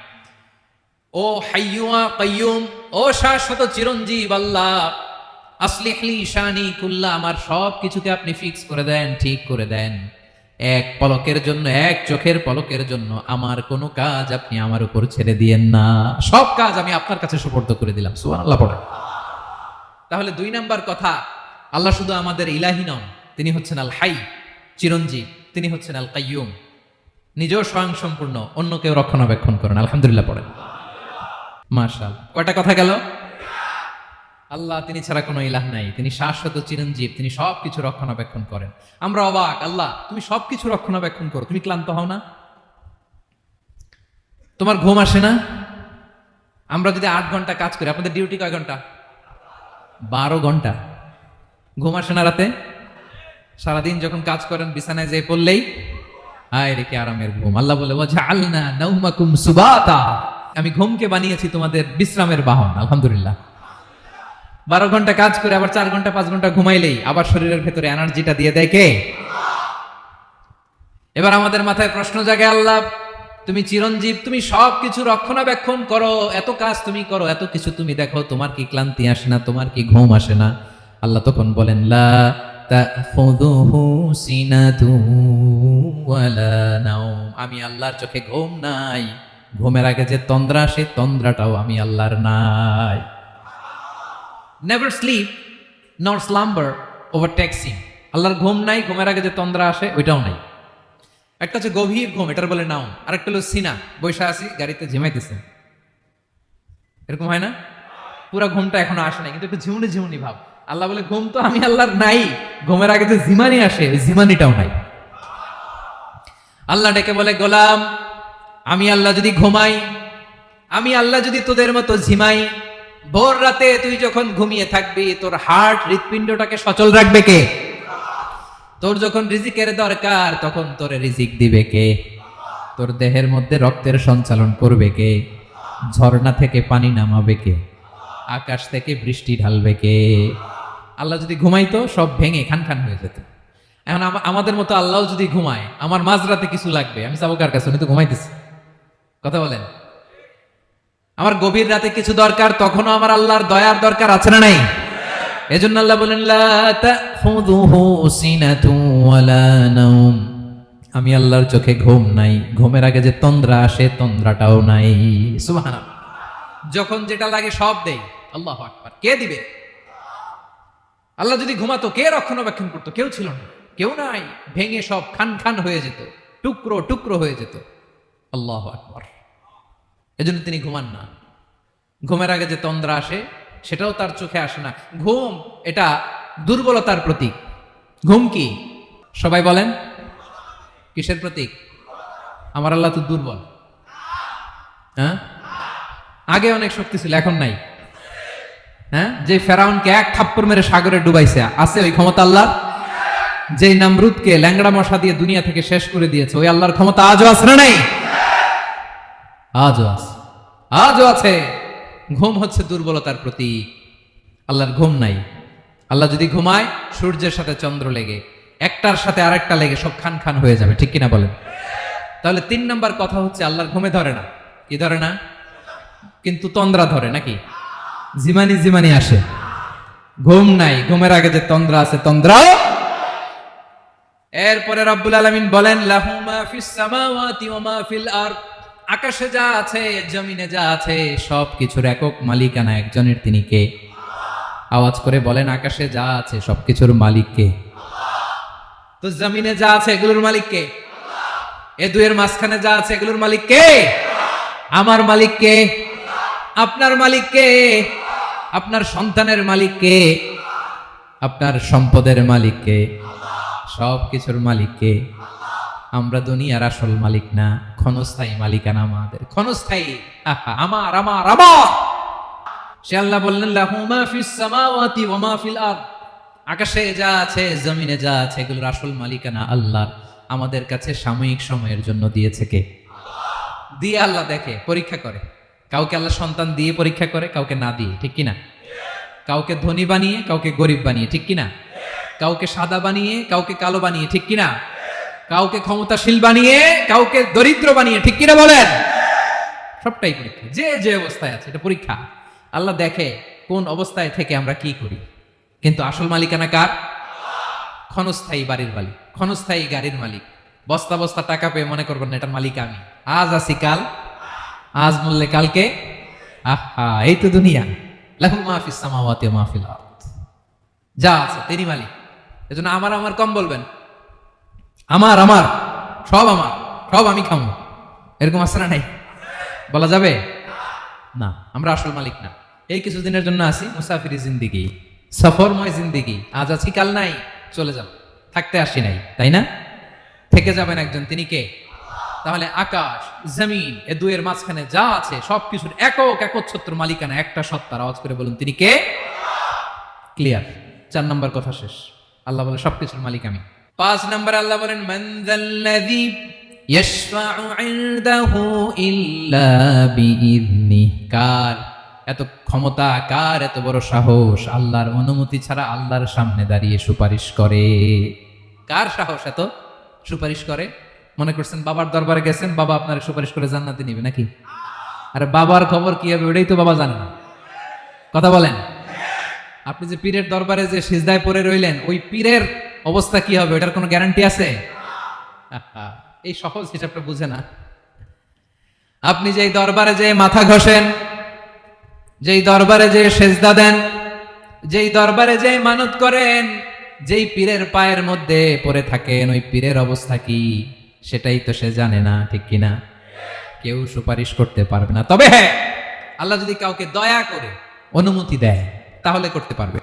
ও হাইয়ু ইয়া কাইয়ুম, ও শাশ্বত চিরঞ্জীব আল্লাহ, আসলিহ লি শা'নি কুল্লাহ, আমার সব কিছুকে আপনি ফিক্স করে দেন, ঠিক করে দেন। এক পলকের জন্য, এক চোখের পলকের জন্য আমার কোনো কাজ আপনি আমার উপর ছেড়ে দিয়েন না, সব কাজ আমি আপনার কাছে সুপর্দ করে দিলাম। সুবহানাল্লাহ পড়ে। তাহলে 2 নাম্বার কথা, আল্লাহ শুধু আমাদের ইলাহি নন, তিনি হচ্ছেন আল হাই, চিরঞ্জীব, তিনি হচ্ছেন আল কাইয়ুম, নিজেও স্বয়ং সম্পূর্ণ, অন্য কেউ রক্ষণাবেক্ষণ করেন। আলহামদুলিল্লাহ পড়েন। মাশাআল্লাহ। কয়টা কথা গেল? আল্লাহ তিনি ছাড়া কোনো ইলাহ নাই, তিনি শাশ্বত চিরঞ্জীব, তিনি সবকিছু রক্ষণাবেক্ষণ করেন। আমরা অবাক, আল্লাহ তুমি সবকিছু রক্ষণাবেক্ষণ করো, তুমি ক্লান্ত হও না? তোমার ঘুম আসে না? আমরা যদি 8 ঘন্টা কাজ করি, আপনাদের ডিউটি কয় ঘন্টা? 12 ঘন্টা। ঘুম আসে না রাতে? সারাদিন যখন কাজ করেন বিছানায় যেয়ে পড়লেই আয় রে কি আরামের ঘুম। আল্লাহ বলে ওয়াজআলনা নাওমাকুম সুবাতা, আমি ঘুমকে বানিয়েছি তোমাদের বিশ্রামের বাহন। আলহামদুলিল্লাহ। 12 ঘন্টা কাজ করে আবার 4 ঘন্টা 5 ঘন্টা ঘুমাইলেই আবার শরীরের ভেতরে এনার্জিটা দিয়ে দেয় কে? এবার আমাদের মাথায় প্রশ্ন জাগে, আল্লাহ তুমি চিরঞ্জীব, তুমি সবকিছু রক্ষণাবেক্ষণ করো, এত কাজ তুমি করো, এত কিছু তুমি দেখো, তোমার কি ক্লান্তি আসে না? তোমার কি ঘুম আসে না? আল্লাহ তখন বলেন লা তাখুযুহু সিনাতু ওয়ালা নাওম, আমি আল্লাহর চোখে ঘুম নাই, ঘুমের আগে যে তন্দ্রা আসে তন্দ্রাটাও আমি আল্লাহর নাই। নেভার স্লিপ নর স্লাম্বার ওভারটেকস হিম, আল্লাহর ঘুম নাই, ঘুমের আগে যে তন্দ্রা আসে ওইটাও নাই। একটা হচ্ছে গভীর ঘুম, এটার বলে নাও, আরেকটা হলো সিনা, বৈশা আছি গাড়িতে ঝিমাইতেছে, এরকম হয় না? পুরা ঘুমটা এখনো আসে নাই, কিন্তু একটু ঝিমুনি ঝিমুনি ভাব। আল্লাহ বলে ঘুম তো আমি আল্লাহর নাই, ঘুমের আগে যে ঝিমানি আসে ওই ঝিমানিটাও নাই। আল্লাহ ডেকে বলে গোলাম, আমি আল্লাহ যদি ঘুমাই, আমি আল্লাহ যদি তোদের মতো ঝিমাই, ভোর রাতে তুই যখন ঘুমিয়ে থাকবি তোর হার্ট হৃৎপিণ্ডটাকে সচল রাখবে কে? তোর যখন রিজিকের দরকার তখন তোরে রিজিক দিবে কে? তোর দেহের মধ্যে রক্তের সঞ্চালন করবে কে? ঝর্ণা থেকে পানি নামাবে কে? আকাশ থেকে বৃষ্টি ঢালবে কে? আল্লাহ যদি ঘুমাইতো সব ভেঙে খান খান হয়ে যেত। এখন আমাদের মতো আল্লাহ যদি ঘুমায়, আমার মাঝরাতে কিছু লাগবে, আমি যাবো কার কাছে? উনি তো ঘুমাইতেছে। কথা বলেন। আমার গভীর রাতে কিছু দরকার, তখনও আমার আল্লাহর দয়ার দরকার আছে না নাই? এজন্য আল্লাহ বলেন লা তাখুযুহু সিনাতু ওয়ালা নাওম, আমি আল্লাহর চোখে ঘুম নাই, ঘুমের আগে যে তন্দ্রা আসে তন্দ্রাটাও নাই। সুবহানাল্লাহ। যখন যেটা লাগে সব দেই। আল্লাহু আকবার। কে দিবে? আল্লাহ যদি ঘুমাতো কে রক্ষণাবেক্ষণ করতো? কেউ ছিল না, কেউ নাই, ভেঙে সব খান খান হয়ে যেত, টুকরো টুকরো হয়ে যেত। আল্লাহু আকবার। এজন্য তিনি ঘুমান না। ঘুমের আগে যে তন্দ্রা আসে সেটাও তার চোখে আসে না। ঘুম এটা দুর্বলতার প্রতীক। ঘুম কি? সবাই বলেন কিসের প্রতীক? আমার আল্লাহ তো দুর্বল। হ্যাঁ, আগে অনেক শক্তি ছিল, এখন নাই। হ্যাঁ, যে ফেরাউনকে এক থাপ্পড় মেরে সাগরে ডুবাইছে, আছে ওই ক্ষমতা আল্লাহর? যে নামরুদকে ল্যাংড়া মশা দিয়ে দুনিয়া থেকে শেষ করে দিয়েছে, ওই আল্লাহর ক্ষমতা আজও আছে না নাই? আজও আছে, আজও আছে। ঘুম হচ্ছে দুর্বলতার প্রতীক। আল্লাহর ঘুম নাই। আল্লাহ যদি ঘুমায় সূর্যের সাথে চন্দ্র লেগে, একটার সাথে আরেকটা লেগে সব খান খান হয়ে যাবে, ঠিক কিনা বলেন? তাহলে 3 নাম্বার কথা হচ্ছে আল্লাহর ঘুমে ধরে না। কি ধরে না? কিন্তু তন্দ্রা ধরে নাকি? জিমানি জিমানি আসে, ঘুম নাই, ঘুমের আগে যে তন্দ্রা আছে তন্দ্রা। এরপরে রব্বুল আলামিন বলেন লাহু মা ফিস সামাওয়াতি ওয়া মা ফিল আরদ, আকাশে যা আছে জমিনে যা আছে সবকিছুর একক মালিকানা একজনের, তিনি কে? আওয়াজ করে বলেন, আকাশে যা আছে সবকিছুর মালিক কে? তো জমিনে যা আছে এগুলোর মালিক কে? এ দুয়ের মাঝখানে যা আছে এগুলোর মালিক কে? আমার মালিক কে? আপনার মালিক কে? আপনার সন্তানের মালিক কে? আপনার সম্পদের মালিক কে? সব কিছুর মালিক কে? আমরা দুনিয়ার আসল মালিক না, ক্ষণস্থায়ী মালিকানা আমাদের, ক্ষণস্থায়ী। আমার আমার আমার। সে আল্লাহ বললেন লাহু মা ফিস সামাওয়াতি ওয়া মা ফিল আরদ, আকাশে যা আছে জমিনে যা আছে এগুলোর আসল মালিকানা আল্লাহর। আমাদের কাছে সাময়িক সময়ের জন্য দিয়েছে কে? দিয়ে আল্লাহ দেখে, পরীক্ষা করে। কাউকে আল্লাহ সন্তান দিয়ে পরীক্ষা করে, কাউকে না দিয়ে, ঠিক কিনা? কাউকে ধনী বানিয়ে, কাউকে গরিব বানিয়ে, ঠিক কিনা? কাউকে সাদা বানিয়ে, কাউকে কালো বানিয়ে, ঠিক কিনা? কাউকে ক্ষমতাশীল বানিয়ে, কাউকে দরিদ্র বানিয়ে, ঠিক কিনা বলেন? সবটাই পরীক্ষা, যে যে অবস্থায় আছে এটা পরীক্ষা। আল্লাহ দেখে কোন অবস্থায় থেকে আমরা কি করি। কিন্তু আসল মালিকানা কার? ক্ষণস্থায়ী বাড়ির মালিক, ক্ষণস্থায়ী গাড়ির মালিক। বস্তা বস্তা টাকা পেয়ে মনে করবেন না এটার মালিক আমি, আজ আছি কাল, আজ মরলে কালকে। আহা, এই তো দুনিয়া। লাহু মা ফিস সামাওয়াতি ওয়া মা ফিল আরদ, যা আছে তিনি মালিক। এজন্য আমার আমার কম বলবেন, আমার আমার সব আমার, সব আমি খামো, এরকম আছে না? নাই, বলা যাবে না। আমরা আসল মালিক না। এই কিছুদিনের জন্য আছি, মুসাফিরি জিন্দিগি, সফরময় জিন্দিগি। আজ আছি কাল নাই, চলে যাব, থাকতে আসি নাই, তাই না? থেকে যাবেন একজন, তিনি কে? তাহলে আকাশ জমিন এ দুয়ের মাঝখানে যা আছে সবকিছুর একক একচ্ছত্র মালিকানা একটা সত্তার। আওয়াজ করে বলুন, তিনি কে? ক্লিয়ার। 4 নম্বর কথা শেষ। আল্লাহ বলে সবকিছুর মালিক আমি। 5 নম্বর আল্লাহ বলেন মান যাল্লাযী ইয়াশফাউ ইনদাহু ইল্লা বিইذনিহি, কার এত ক্ষমতা, কার এত বড় সাহস আল্লাহর অনুমতি ছাড়া আল্লাহর সামনে দাঁড়িয়ে সুপারিশ করে? কার সাহস এত সুপারিশ করে? মনে করছেন বাবার দরবারে গেছেন, বাবা আপনার সুপারিশ করে জান্নাতে নিবে নাকি? আরে বাবার খবর কি হবে ওটাই তো বাবা জানে না। কথা বলেন। আপনি যে পীরের দরবারে যে সিজদায় পড়ে রইলেন, ওই পীরের অবস্থা কি হবে এটার কোনো গ্যারান্টি আছে? এই সহজ হিসাবটা বুঝে না। আপনি যেই দরবারে যে মাথা ঘষেন, যেই দরবারে যে সেজদা দেন, যেই দরবারে যে মানত করেন, যেই পীরের পায়ের মধ্যে পড়ে থাকেন, ওই পীরের অবস্থা কি সেটাই তো সে জানে না, ঠিক কিনা? কেউ সুপারিশ করতে পারবে না। তবে হ্যাঁ, আল্লাহ যদি কাউকে দয়া করে অনুমতি দেয় তাহলে করতে পারবে,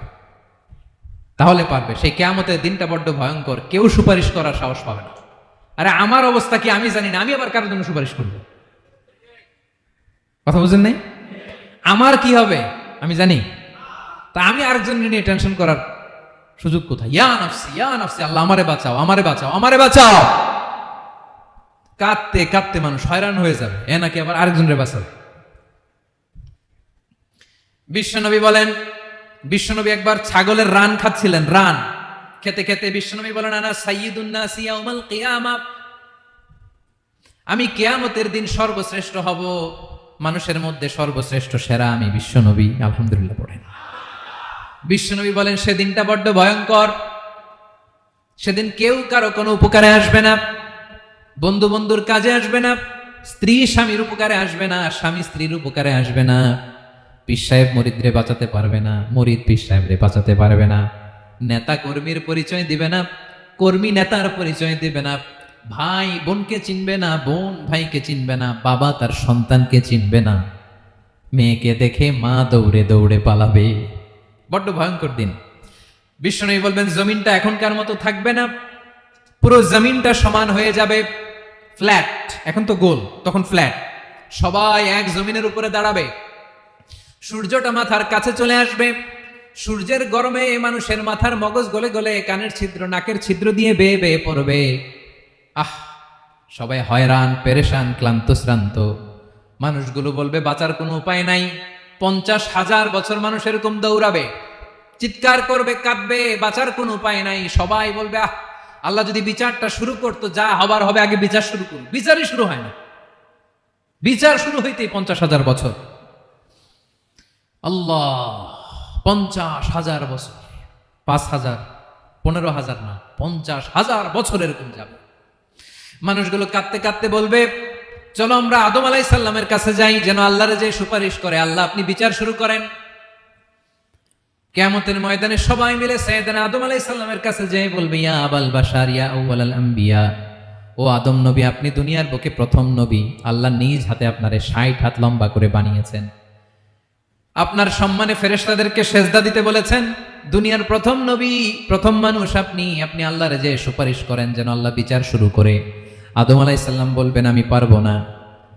তাহলে পারবে। সেই কিয়ামতের দিনটা বড্ড ভয়ঙ্কর, কেউ সুপারিশ করার সাহস পাবে না। আরে আমার অবস্থা কি আমি জানি না, আমি আবার কারোর জন্য সুপারিশ করবো? কথা বুঝেন নাই? আমার কি হবে আমি জানি, তা আমি আরেকজন নিয়ে টেনশন করার সুযোগ কোথায়? ইয়া নাফসি ইয়া নাফসি, আল্লাহ আমারে বাঁচাও, আমারে বাঁচাও, আমারে বাঁচাও। কাঁদতে কাঁদতে মানুষ হয়রান হয়ে যাবে, এ নাকি আবার আরেকজনের বাঁচাবে। বিশ্বনবী বলেন, বিশ্বনবী একবার ছাগলের রান খাচ্ছিলেন, রান খেতে খেতে বিশ্বনবী বলেন আনা সাইয়্যিদুন নাসি ইয়াউমাল কিয়ামা, আমি কিয়ামতের দিন সর্বশ্রেষ্ঠ হব, মানুষের মধ্যে সর্বশ্রেষ্ঠ সেরা আমি বিশ্বনবী। আলহামদুলিল্লাহ পড়েন। বিশ্বনবী বলেন সেদিনটা বড্ড ভয়ঙ্কর, সেদিন কেউ কারো কোনো উপকারে আসবে না, বন্ধু বন্ধুর কাজে আসবে না, স্ত্রী স্বামীর উপকারে আসবে না, স্বামী স্ত্রীর উপকারে আসবে না, পীর সাহেব মুরিদরে বাঁচাতে পারবে না, মুরিদ পীর সাহেবরে বাঁচাতে পারবে না, নেতা কর্মীর পরিচয় দিবে না, কর্মী নেতার পরিচয় দিবে না, ভাই বোনকে চিনবে না, বোন ভাইকে চিনবে না, বাবা তার সন্তানকে চিনবে না, মেয়েকে দেখে মা দৌড়ে দৌড়ে পালাবে। বড্ড ভয়ঙ্কর দিন। বিশ্বনবী বলবেন জমিনটা এখনকার মতো থাকবে না, পুরো জমিনটা সমান হয়ে যাবে, ফ্ল্যাট। এখন তো গোল, তখন ফ্ল্যাট। সবাই এক জমিনের উপরে দাঁড়াবে, সূর্যটা মাথার কাছে চলে আসবে, সূর্যের গরমে মানুষের মাথার মগজ গলে গলে কানের ছিদ্র নাকের ছিদ্র দিয়ে বেয়ে বেয়ে পড়বে। আহ, সবাই হয়রান পেরেশান ক্লান্ত শ্রান্ত। মানুষগুলো বলবে বাঁচার কোনো উপায় নাই। 50,000 বছর মানুষ এরকম দৌড়াবে, চিৎকার করবে, কাঁদবে, বাঁচার কোনো উপায় নাই। সবাই বলবে আহ, আল্লাহ যদি বিচারটা শুরু করতো, যা হবার হবে, আগে বিচার শুরু করুন। বিচারই শুরু হয় না, বিচার শুরু হইতেই 50,000 বছর। আল্লাহ, 50,000 বছর, 5,000, 15,000 না, 50,000 বছর এরকম যাবে। মানুষগুলো কাঁদতে কাঁদতে বলবে, চলো আমরা আদম আলাইহিস সালামের কাছে যাই, যেন আল্লাহরে যে সুপারিশ করে, আল্লাহ আপনি বিচার শুরু করেন। কিয়ামতের ময়দানে সবাই মিলে সাইয়েদনা আদম আলাইহিস সালামের কাছে যেয়ে বলবে, ইয়া আবাল বাশার ইয়া আউয়ালাল আম্বিয়া, ও আদম নবী, আপনি দুনিয়ার বুকে প্রথম নবী। আল্লাহ নিজ হাতে আপনারে 60 হাত লম্বা করে বানিয়েছেন, আপনার সম্মানে ফেরেশতাদেরকে সেজদা দিতে বলেছেন। দুনিয়ার প্রথম নবী, প্রথম মানুষ আপনি। আপনি আল্লাহরে যে সুপারিশ করেন যেন আল্লাহ বিচার শুরু করে। আদম আলাইহিস সালাম বলবেন, আমি পারবো না,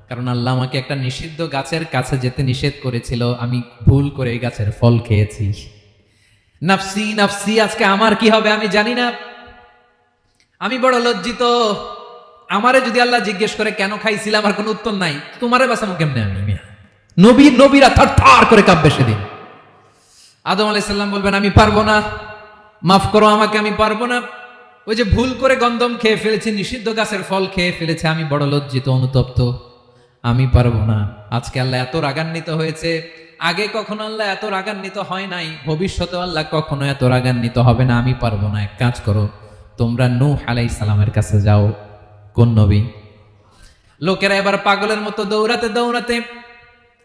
কারণ আল্লাহ আমাকে একটা নিষিদ্ধ গাছের কাছে যেতে নিষেধ করেছিল, আমি ভুল করে এই গাছের ফল খেয়েছি। নাফসি নাফসি, আজকে আমার কি হবে আমি জানি না, আমি বড় লজ্জিত। আমারে যদি আল্লাহ জিজ্ঞেস করে কেন খাইছিলাম, আমার কোনো উত্তর নাই, তোমারে বাঁচাবো কেমনে আমি? নবীরা থার করে কাঁপবে সেদিন। আদম আলাইহিস সালাম বলবেন, আমি পারবো না, মাফ করো আমাকে, আমি পারবো না। ওই যে ভুল করে গন্ধম খেয়ে ফেলেছি, নিষিদ্ধ গাছের ফল খেয়ে ফেলেছে, আমি বড় লজ্জিত, অনুতপ্ত, আমি পারবো না। আজকে আল্লাহ এত রাগান্বিত হয়েছে, আগে কখনো আল্লাহ এত রাগান্বিত হয় নাই, ভবিষ্যতে আল্লাহ কখনো এত রাগান্বিত হবে না। আমি পারবো না, এক কাজ করো, তোমরা নূহ আলাইহিস সালামের কাছে যাও। কোন নবী? লোকেরা এবার পাগলের মতো দৌড়াতে দৌড়াতে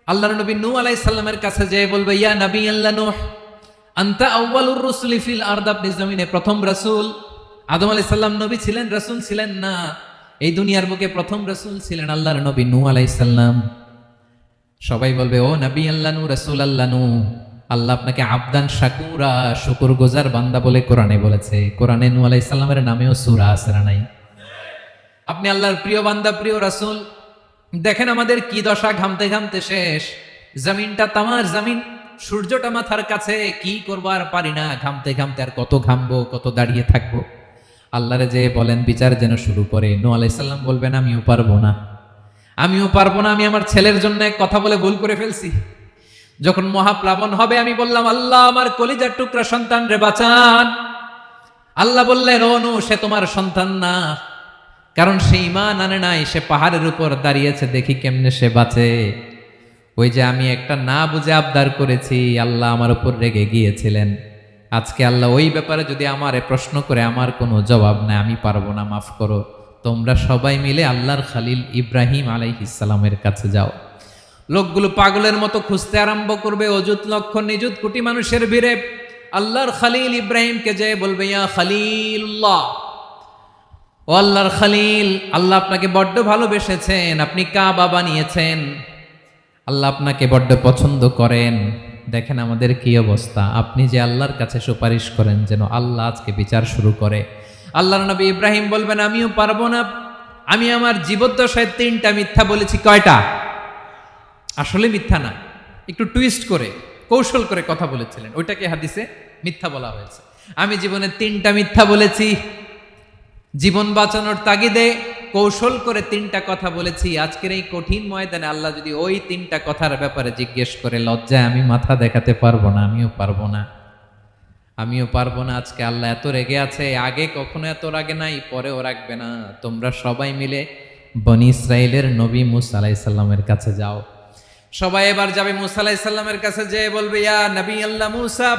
আল্লাহর নবী নূহ আলাইহিস সালামের কাছে যেয়ে বলবে, ইয়া নবী আল্লাহ নূহ, আনতা আউয়ালুর রুসুলি ফিল আরদ, আপনি জমিনে প্রথম রাসূল। আদম আলাইহিস সালাম নবী ছিলেন, রাসূল ছিলেন না। এই দুনিয়ার বুকে প্রথম রাসূল ছিলেন আল্লাহর নবী নূহ আলাইহিস সালাম। সবাই বলবে, ও নবী আল্লাহ নূহ, রাসূল আল্লাহ নূহ, আল্লাহ আপনাকে আবদান শাকুরা, শুকরগুজার বান্দা বলে কোরআনে বলেছে। কোরআনে নূহ আলাইহিস সালামের নামেও সূরা আছে না নাই? আপনি আল্লাহর প্রিয় বান্দা, প্রিয় রাসূল। দেখেন আমাদের কি দশা, ঘামতে ঘামতে শেষ। জমিনটা তামার জমিন, সূর্যটা মাথার কাছে, কি করবো আর পারি না, ঘামতে ঘামতে আর কত ঘামবো, কত দাঁড়িয়ে থাকবো। আল্লাহরে যে বলেন বিচার যেন শুরু করে। নূহ আলাইহিস সালাম বলবেন, আমিও পারবো না, আমিও পারবো না। আমি আমার ছেলের জন্য এক কথা বলে ভুল করে ফেলছি। যখন মহাপ্লাবন হবে আমি বললাম, আল্লাহ আমার কলিজার টুকরা সন্তান রে বাঁচান। আল্লাহ বললেন, ও নূহ, সে তোমার সন্তান না, কারণ সে ঈমান আনে নাই, সে পাহাড়ের উপর দাঁড়িয়েছে, দেখি কেমনে সে বাঁচে। ওই যে আমি একটা না বুঝে আবদার করেছি, আল্লাহ আমার উপর রেগে গিয়েছিলেন। আজকে আল্লাহ ওই ব্যাপারে যদি আমারে প্রশ্ন করে, আমার কোনো জবাব নাই, আমি পারবো না, মাফ করো। তোমরা সবাই মিলে আল্লাহর খালিল ইব্রাহিম আলাইহিস সালামের কাছে যাও। লোকগুলো পাগলের মতো খুঁজতে আরম্ভ করবে, অযুত লক্ষ নিযুত কোটি মানুষের ভিড়ে আল্লাহর খালিল ইব্রাহিমকে যে বলবে, ইয়া খালিলুল্লাহ, ও আল্লাহর খালিল, আল্লাহ আপনাকে বড্ড ভালোবেসেছেন, আপনি কাবা বানিয়েছেন, আল্লাহ আপনাকে বড্ড পছন্দ করেন। দেখেন আমাদের কি অবস্থা। আপনি যে আল্লাহর কাছে সুপারিশ করেন যেন আল্লাহ আজকে বিচার শুরু করে। আল্লাহর নবী ইব্রাহিম বলবেন, আমিও পারবো না, আমি আমার জীবদ্দশায় 3টা মিথ্যা বলেছি। কয়টা? আসলে মিথ্যা না, একটু টুইস্ট করে কৌশল করে কথা বলেছিলেন, ওইটাকে হাদিসে মিথ্যা বলা হয়েছে। আমি জীবনে 3টা মিথ্যা বলেছি, জীবন বাঁচানোর তাগিদে কৌশল করে 3টা কথা বলেছি। আজকের এই কঠিন ময়দানে আল্লাহ যদি ওই 3টা কথার ব্যাপারে জিজ্ঞেস করে, লজ্জায় আমি মাথা দেখাতে পারবো না, আমিও পারবো না, আমিও পারবো না। আজকে আল্লাহ এত রেগে আছে, আগে কখনো এত রাগে নাই, পরেও রাখবে না। তোমরা সবাই মিলে বনি ইসরাইলের নবী মূসা আলাইহিস সালামের কাছে যাও। সবাই এবার যাবে মূসা আলাইহিস সালামের কাছে, যেয়ে বলবে, ইয়া নবী আল্লাহ মূসা,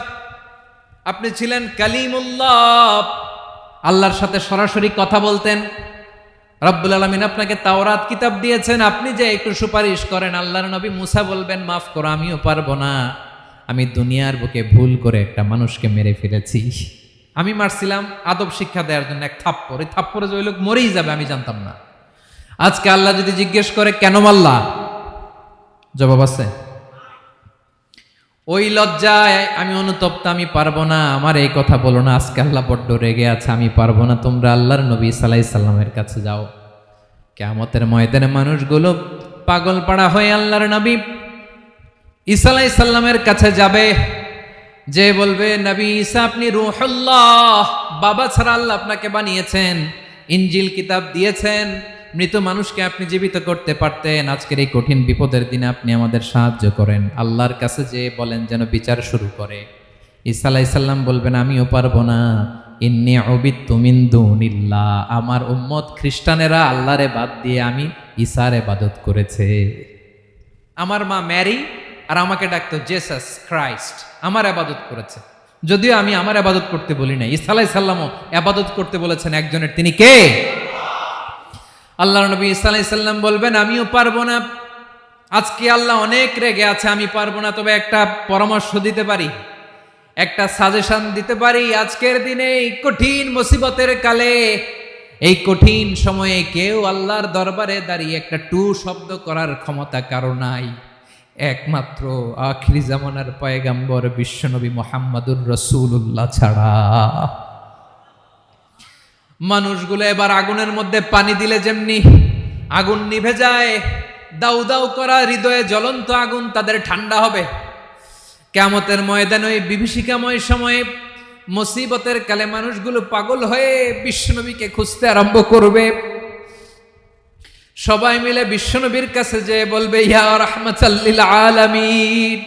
আপনি ছিলেন কালিমুল্লাহ, আল্লাহর সাথে সরাসরি কথা বলতেন। রব্বুল আলামিন আপনাকে তাওরাত কিতাব দিয়েছেন, আপনি যে একটু সুপারিশ করেন। আল্লাহর নবী মূসা বলবেন, মাফ করো, আমিও পারবো না, আমি দুনিয়ার বুকে ভুল করে একটা মানুষকে মেরে ফেলেছি। আমি মারছিলাম আদব শিক্ষা দেওয়ার জন্য এক থাপ্পড়, এই থাপ্পড়ে যে ওই লোক মরেই যাবে আমি জানতাম না। আজকে আল্লাহ যদি জিজ্ঞেস করে কেন মারলা, জবাব আছে? ওই লজ্জায় আমি অনুতপ্ত, আমি পারবো না, আমার এই কথা বলো না। আজকে আল্লাহ বড্ড রেগে আছে, আমি পারবো না। তোমরা আল্লাহর নবী ঈসা আলাইহিস সালামের কাছে যাও। কিয়ামতের ময়দানে মানুষগুলো পাগল পাড়া হয়ে আল্লাহর নবী ঈসা আলাইহিস সালামের কাছে যাবে, যে বলবে, নবী ঈসা আপনি রূহুল্লাহ, বাবা ছাড়া আল্লাহ আপনাকে বানিয়েছেন, ইনজিল কিতাব দিয়েছেন, মৃত মানুষকে আপনি জীবিত করতে পারতেন। আজকের এই কঠিন বিপদের দিনে আপনি আমাদের সাহায্য করেন। আল্লাহর কাছে যে বলেন যেন বিচার শুরু করে। ঈসা আলাইহিস সালাম বলবেন, আমিও পারবো না, ইন্নী উবিদতু মিন দুনিল্লাহ, আমার উম্মত খ্রিস্টানেরা আল্লাহরে বাদ দিয়ে আমি ঈসার ইবাদত করেছে। আমার মা ম্যারি আর আমাকে ডাকতো জেসাস ক্রাইস্ট, আমার ইবাদত করেছে। যদিও আমি আমার ইবাদত করতে বলি না, ঈসা আলাইহিস সালামও ইবাদত করতে বলেছেন একজনের, তিনি কে? আল্লাহর নবী ঈসা আলাইহিস সালাম বলবেন আমিও পারবো না, আজকে আল্লাহ অনেক রেগে আছে, আমি পারবো না, তবে একটা পরামর্শ দিতে পারি, একটা সাজেশন দিতে পারি। আজকের দিনে এই কঠিন মুসিবতের কালে, এই কঠিন সময়ে কেউ আল্লাহর দরবারে দাঁড়িয়ে একটা টু শব্দ করার ক্ষমতা কারো নাই, একমাত্র আখিরি জামানার পয়গাম্বর বিশ্বনবী মুহাম্মদুর রাসূলুল্লাহ ছাড়া। মানুষগুলো এবার আগুনের মধ্যে পানি দিলে যেমনি আগুন নিভে যায়, দাউ দাউ করা হৃদয়ে জ্বলন্ত আগুন তাদের ঠান্ডা হবে। কিয়ামতের ময়দানে ওই বিভীষিকাময় সময়ে মুসিবতের কালে মানুষগুলো পাগল হয়ে বিশ্বনবীকে খুঁজতে আরম্ভ করবে। সবাই মিলে বিশ্বনবীর কাছে যেয়ে বলবে ইয়া রাহমাতাল লিল আলামিন,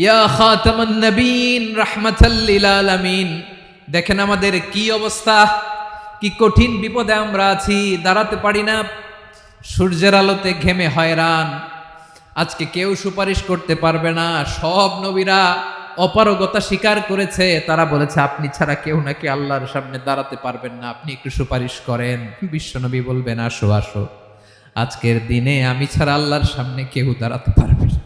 ইয়া খাতামান নবীন, রাহমাতাল লিল আলামিন। দেখেন আমাদের কি অবস্থা, কি কঠিন বিপদে আমরা আছি, দাঁড়াতে পারি না, সূর্যের আলোতে ঘেমে হয়রান। আজকে কেউ সুপারিশ করতে পারবে না। সব নবীরা অপারগতা স্বীকার করেছে, তারা বলেছে আপনি ছাড়া কেউ নাকি আল্লাহর সামনে দাঁড়াতে পারবেন না, আপনি একটু সুপারিশ করেন। বিশ্বনবী বলবেন আসো আসো, আজকের দিনে আমি ছাড়া আল্লাহর সামনে কেউ দাঁড়াতে পারবে না।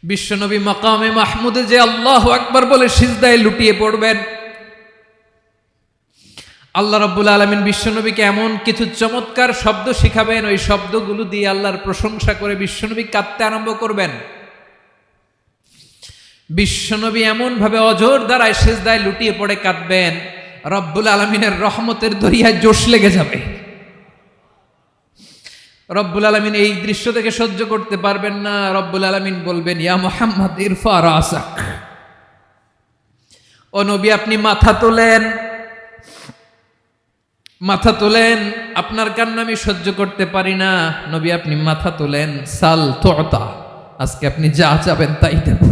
বিশ্বনবী মাকামে মাহমুদে যে আল্লাহু আকবার বলে সিজদায় লুটিয়ে পড়বেন, আল্লাহ রাব্বুল আলামিন বিশ্বনবীকে এমন কিছু চমৎকার শব্দ শিখাবেন, ওই শব্দগুলো দিয়ে আল্লাহর প্রশংসা করে বিশ্বনবী কাঁদতে আরম্ভ করবেন। বিশ্বনবী এমন ভাবে অজর দ্বারায় সিজদায় লুটিয়ে পড়ে কাঁদবেন, রব্বুল আলামিনের রহমতের দরিয়ায় জোশ লেগে যাবে। রব্বুল আলামিন এই দৃশ্য থেকে সহ্য করতে পারবেন না। রব্বুল আলামিন বলবেন ইয়া মুহাম্মদ ইরফা রাসাক, ও নবী আপনি মাথা তোলেন, মাথা তোলেন, আপনার কান্না আমি সহ্য করতে পারি না। নবী আপনি মাথা তোলেন, সাল তুতা, আজকে আপনি যা চাবেন তাই দেব।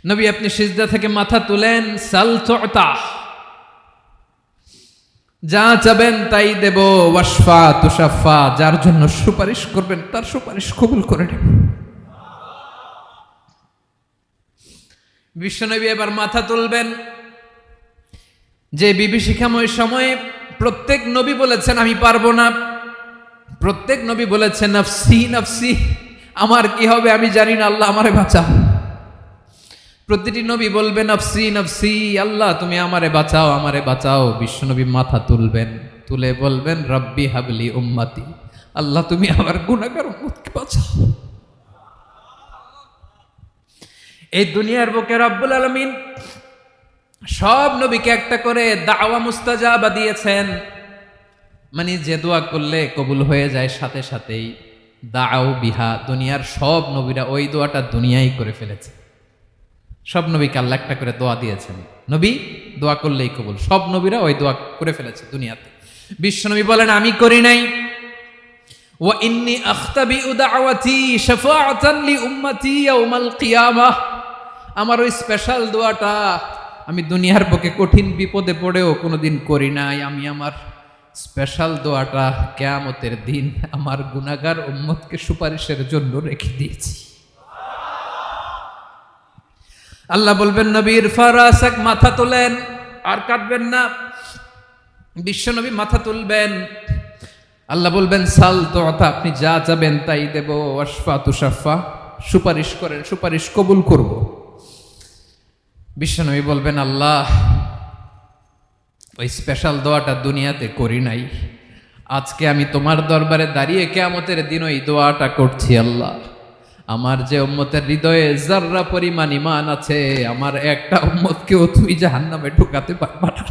নবী আপনি সিজদা থেকে মাথা তুলেন, সাল তুতা, যা চাবেন তাই দেব। ওয়াশফা তুশাফা, যার জন্য সুপারিশ করবেন তার সুপারিশ কবুল করে নেব। বিশ্বনবী এবার মাথা তুলবেন। যে বিভীষিকাময় সময়ে প্রত্যেক নবী বলেছেন আমি পারবো না, প্রত্যেক নবী বলেছেন নফসি নফসি, আমার কি হবে আমি জানি না, আল্লাহ আমারে বাঁচাও। প্রতিটি নবী বলবেন নফসি নফসি, আল্লাহ তুমি আমারে বাঁচাও আমারে বাঁচাও। বিশ্বনবী মাথা তুলবেন, তুলে বলবেন রব্বি হাবলি উম্মতি, আল্লাহ তুমি আমার গুনাহগার উম্মতকে বাঁচাও। এই দুনিয়ার বুকে রব্বুল আলামিন সব নবীকে একটা করে দাওয়া মুস্তাজাবা দিয়েছেন, মানে যে দোয়া করলে কবুল হয়ে যায় সাথে সাথেই। দাও বিহা, দুনিয়ার সব নবীরা ওই দোয়াটা দুনিয়ায় করে ফেলেছে। সব নবীকে আল্লাহ একটা করে দোয়া দিয়েছেন, নবী দোয়া করলেই কবুল, সব নবীরা ওই দোয়া করে ফেলেছে দুনিয়াতে। বিশ্বনবী বলেন আমি করি নাই। ওয়া ইন্নী আখতাবিউ দাওয়াতি শাফাআতান লি উম্মতি ইয়াউমাল কিয়ামাহ, আমার ওই স্পেশাল দোয়াটা আমি দুনিয়ার বুকে কঠিন বিপদে পড়েও কোনোদিন করি নাই। আমি আমার স্পেশাল দোয়াটা কিয়ামতের দিন আমার গুনাহগার উম্মতকে সুপারিশের জন্য রেখে দিয়েছি। আল্লাহ বলবেন নবী ইরফা রাসাক, মাথা তোলেন, আর কাটবেন না। বিশ্বনবী মাথা তুলবেন, আল্লাহ বলবেন সাল তুতা, আপনি যা চাবেন তাই দেব। ওয়াশফা তুশাফা, সুপারিশ করেন সুপারিশ কবুল করব। বিশ্বনবী বলবেন আল্লাহ ওই স্পেশাল দোয়াটা দুনিয়াতে করি নাই, আজকে আমি তোমার দরবারে দাঁড়িয়ে কিয়ামতের দিন ওই দোয়াটা করছি। আল্লাহ আমার যে উম্মতের হৃদয়ে যাররা পরিমাণ ঈমান আছে, আমার একটা উম্মতকেও তুই জাহান্নামে ঢুকাতে পারবা না।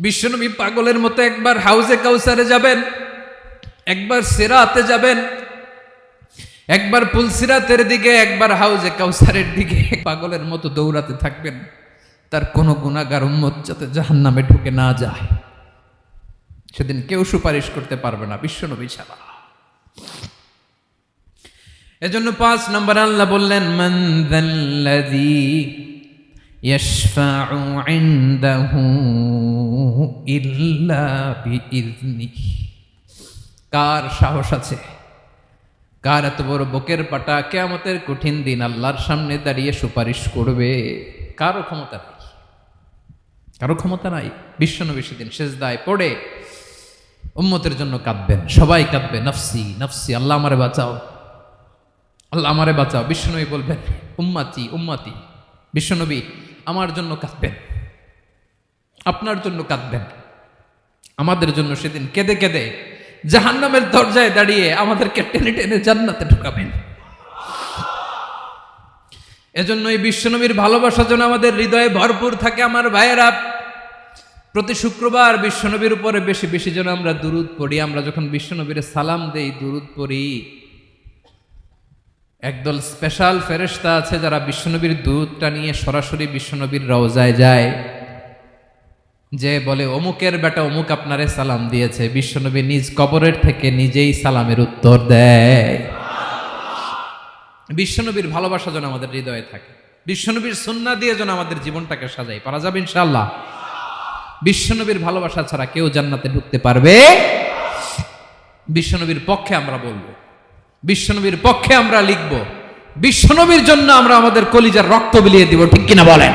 বিশ্বনবী পাগলের মতো একবার হাউজে কাউসারে যাবেন, একবার সিরাতে যাবেন, একবার পুলসিরাতের দিকে, একবার হাউজে কাউসারের দিকে, পাগলের মতো দৌড়াতে থাকবেন, তার কোনো গুনাহগার উম্মত যাতে জাহান্নামে ঢুকে না যায়। সেদিন কেউ সুপারিশ করতে পারবে না বিশ্বনবী ছাড়া। এজন্য 5 নম্বর আল্লাহ বললেন মান যাল্লাযী ইয়াশফাউ ইনদাহু ইল্লা বিইযনিহি। কার সাহস আছে, কার এত বড় বুকের পাটা কিয়ামতের কঠিন দিন আল্লাহর সামনে দাঁড়িয়ে সুপারিশ করবে? কারো ক্ষমতা নাই, কারো ক্ষমতা নাই। বিশ্বনবী সেদিন সেজদায় পড়ে উম্মতের জন্য কাঁদবেন, সবাই কাঁদবে, নফসি নফসি, আল্লাহ আমারে বাঁচাও, আল্লাহ আমারে বাঁচাও। বিশ্বনবী বলবেন উম্মতি উম্মতি। বিশ্বনবী আমার জন্য কাঁদবেন, আপনার জন্য কাঁদবেন, আমাদের জন্য সেদিন কেঁদে কেঁদে জাহান্নামের দরজায় দাঁড়িয়ে আমাদেরকে টেনে টেনে জান্নাতে ঢুকাবেন। এজন্য এই বিশ্বনবীর ভালোবাসা যেন আমাদের হৃদয়ে ভরপুর থাকে। আমার ভাইয়েরা, প্রতি শুক্রবার বিশ্বনবীর উপরে বেশি বেশি যেন আমরা দুরূদ পড়ি। আমরা যখন বিশ্বনবীর সালাম দেই, দুরূদ পড়ি, একদল স্পেশাল ফেরেশতা আছে যারা বিশ্বনবীর দুধটা নিয়ে সরাসরি বিশ্বনবীর রওজায় যায়, যে বলে অমুকের বেটা অমুক আপনারে সালাম দিয়েছে। বিশ্বনবী নিজ কবরের থেকে নিজেই সালামের উত্তর দেয়। বিশ্বনবীর ভালোবাসা যেন আমাদের হৃদয়ে থাকে, বিশ্বনবীর সুন্নাহ দিয়ে যেন আমাদের জীবনটাকে সাজাই। পারা যাবে ইনশাআল্লাহ। বিশ্বনবীর ভালোবাসা ছাড়া কেউ জান্নাতে ঢুকতে পারবে? বিশ্বনবীর পক্ষে আমরা বলবো, বিশ্বনবীর পক্ষে আমরা লিখব, বিশ্বনবীর জন্য আমরা আমাদের কলিজার রক্ত বিলিয়ে দিব, ঠিক কিনা বলেন?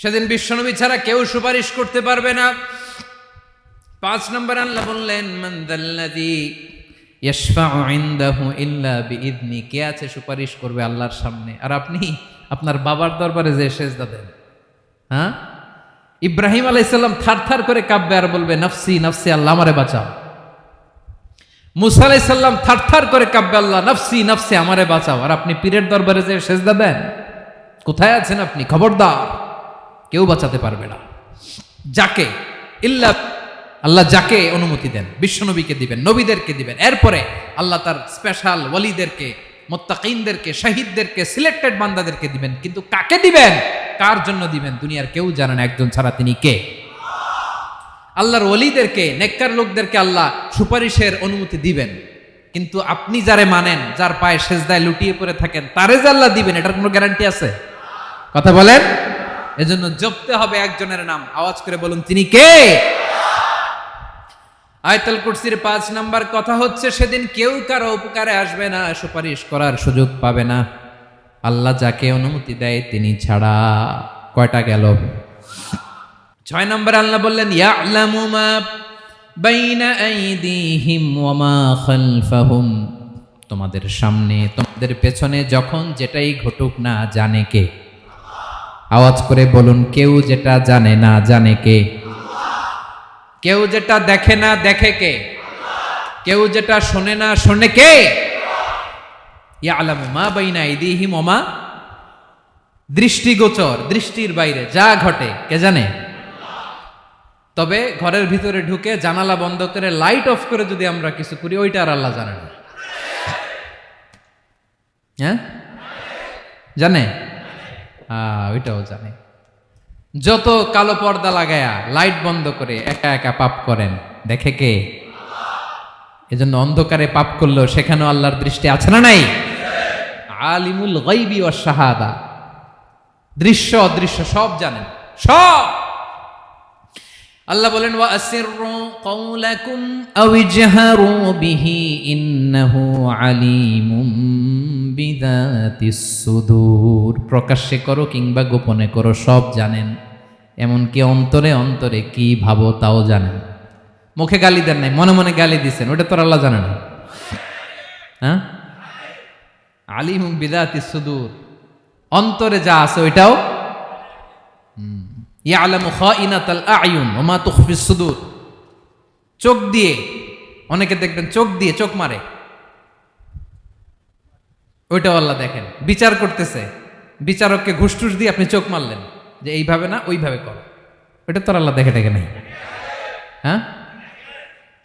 সেদিন বিশ্বনবী ছাড়া কেউ সুপারিশ করতে পারবে না। 5 নম্বর আল্লাহ বললেন মান যাল্লাযী ইয়াশফাউ ইনদাহু ইল্লা বিইযনি। কে আছে সুপারিশ করবে আল্লাহর সামনে? আর আপনি আপনার বাবার দরবারে যে সেজদা দেন, হ্যাঁ, ইব্রাহিম আলাইহিস সালাম থারথার করে কাঁপবে আর বলবে নফসি নফসি, আল্লাহ আমারে বাঁচাও। মুসা আলাইহিস সালাম থারথার করে কাঁপবে, আল্লাহ নফসি নফসি, আমারে বাঁচাও। আর আপনি পীরের দরবারে যে সেজদা দেন, কোথায় আছেন আপনি? খবরদার, কেউ বাঁচাতে পারবে না। যাকে ইল্লা আল্লাহ যাকে অনুমতি দেন, বিশ্বনবীকে দিবেন, নবীদেরকে দিবেন, এরপরে আল্লাহ তার স্পেশাল ওয়ালিদেরকে, মুত্তাকিনদেরকে, শহীদদেরকে, সিলেক্টেড বান্দাদেরকে দিবেন। কিন্তু কাকে দিবেন, কার জন্য দিবেন, দুনিয়ার কেউ জানে না, একজন ছাড়া, তিনি কে? আল্লাহর ওয়ালিদেরকে, নেককার লোকদেরকে আল্লাহ সুপারিশের অনুমতি দিবেন। কিন্তু আপনি যারে মানেন, যার পায়ে সেজদায় লুটিয়ে পড়ে থাকেন, তারে যে আল্লাহ দিবেন, এটার কোনো গ্যারান্টি আছে? কথা বলেন। এজন্য জপতে হবে একজনের নাম, আওয়াজ করে বলুন, তিনি কে? আয়াতুল কুরসির 5 নাম্বার কথা হচ্ছে সেদিন কেউ কারো উপকারে আসবে না, সুপারিশ করার সুযোগ পাবে না, আল্লাহ যাকে অনুমতি দেয় তিনি ছাড়া। কয়টা গেল? 6 নাম্বার আল্লাহ বললেন ইয়ালামু মা বাইনা আইদিহিম ওয়া মা খালফাহুম। তোমাদের সামনে, তোমাদের পেছনে যখন যেটাই ঘটুক না জানে কে? আওয়াজ করে বলুন, কেউ যেটা জানে না জানে কে? কেউ যেটা দেখে না দেখে কে? কেউ যেটা শোনে না শোনে কে? ইয়ালামু মা বাইনা আইদিহিম ওয়া মা, দৃষ্টিগোচর, দৃষ্টির বাইরে যা ঘটে কে জানে? তবে ঘরের ভিতরে ঢুকে জানালা বন্ধ করে লাইট অফ করে যদি আমরা কিছু করি, ওইটা আর আল্লাহ জানে না। হ্যাঁ, জানে? ওইটাও জানে। যত কালো পর্দা লাগায়া লাইট বন্ধ করে একা একা পাপ করেন, দেখে কে? এজন্য অন্ধকারে পাপ করলেও সেখানেও আল্লাহর দৃষ্টি আছে না নাই? আলিমুল গায়বি ওয়াশ শাহাদা, দৃশ্য অদৃশ্য সব জানেন, সব। আল্লাহ বলেন ওয়া আসিররু কাওলাকুম আও ইজহারু বিহি ইন্নাহু আলিমুম বিযাতিস সুদূর। প্রকাশ্যে করো কিংবা গোপনে করো, সব জানেন। এমনকি অন্তরে অন্তরে কি ভাবো তাও জানেন। মুখে গালি দেন নাই, মনে মনে গালি দিছেন, ওটা তো আল্লাহ জানে না? হ্যাঁ, আলিমুম বিযাতিস সুদূর, অন্তরে যা আছে ওইটাও। ইয়ালামু খাইনাতাল আয়ুন ওয়া মা তুখফিস সুদূর। চোখ দিয়ে, অনেকে দেখবেন চোখ দিয়ে চোখ মারে, ওইটাও আল্লাহ দেখেন। বিচার করতেছে, বিচারককে ঘুষ টুস দিয়ে আপনি চোখ মারলেন যে এইভাবে না ওইভাবে করো, ওইটা তো আল্লাহ দেখে দেখে নাই? হ্যাঁ,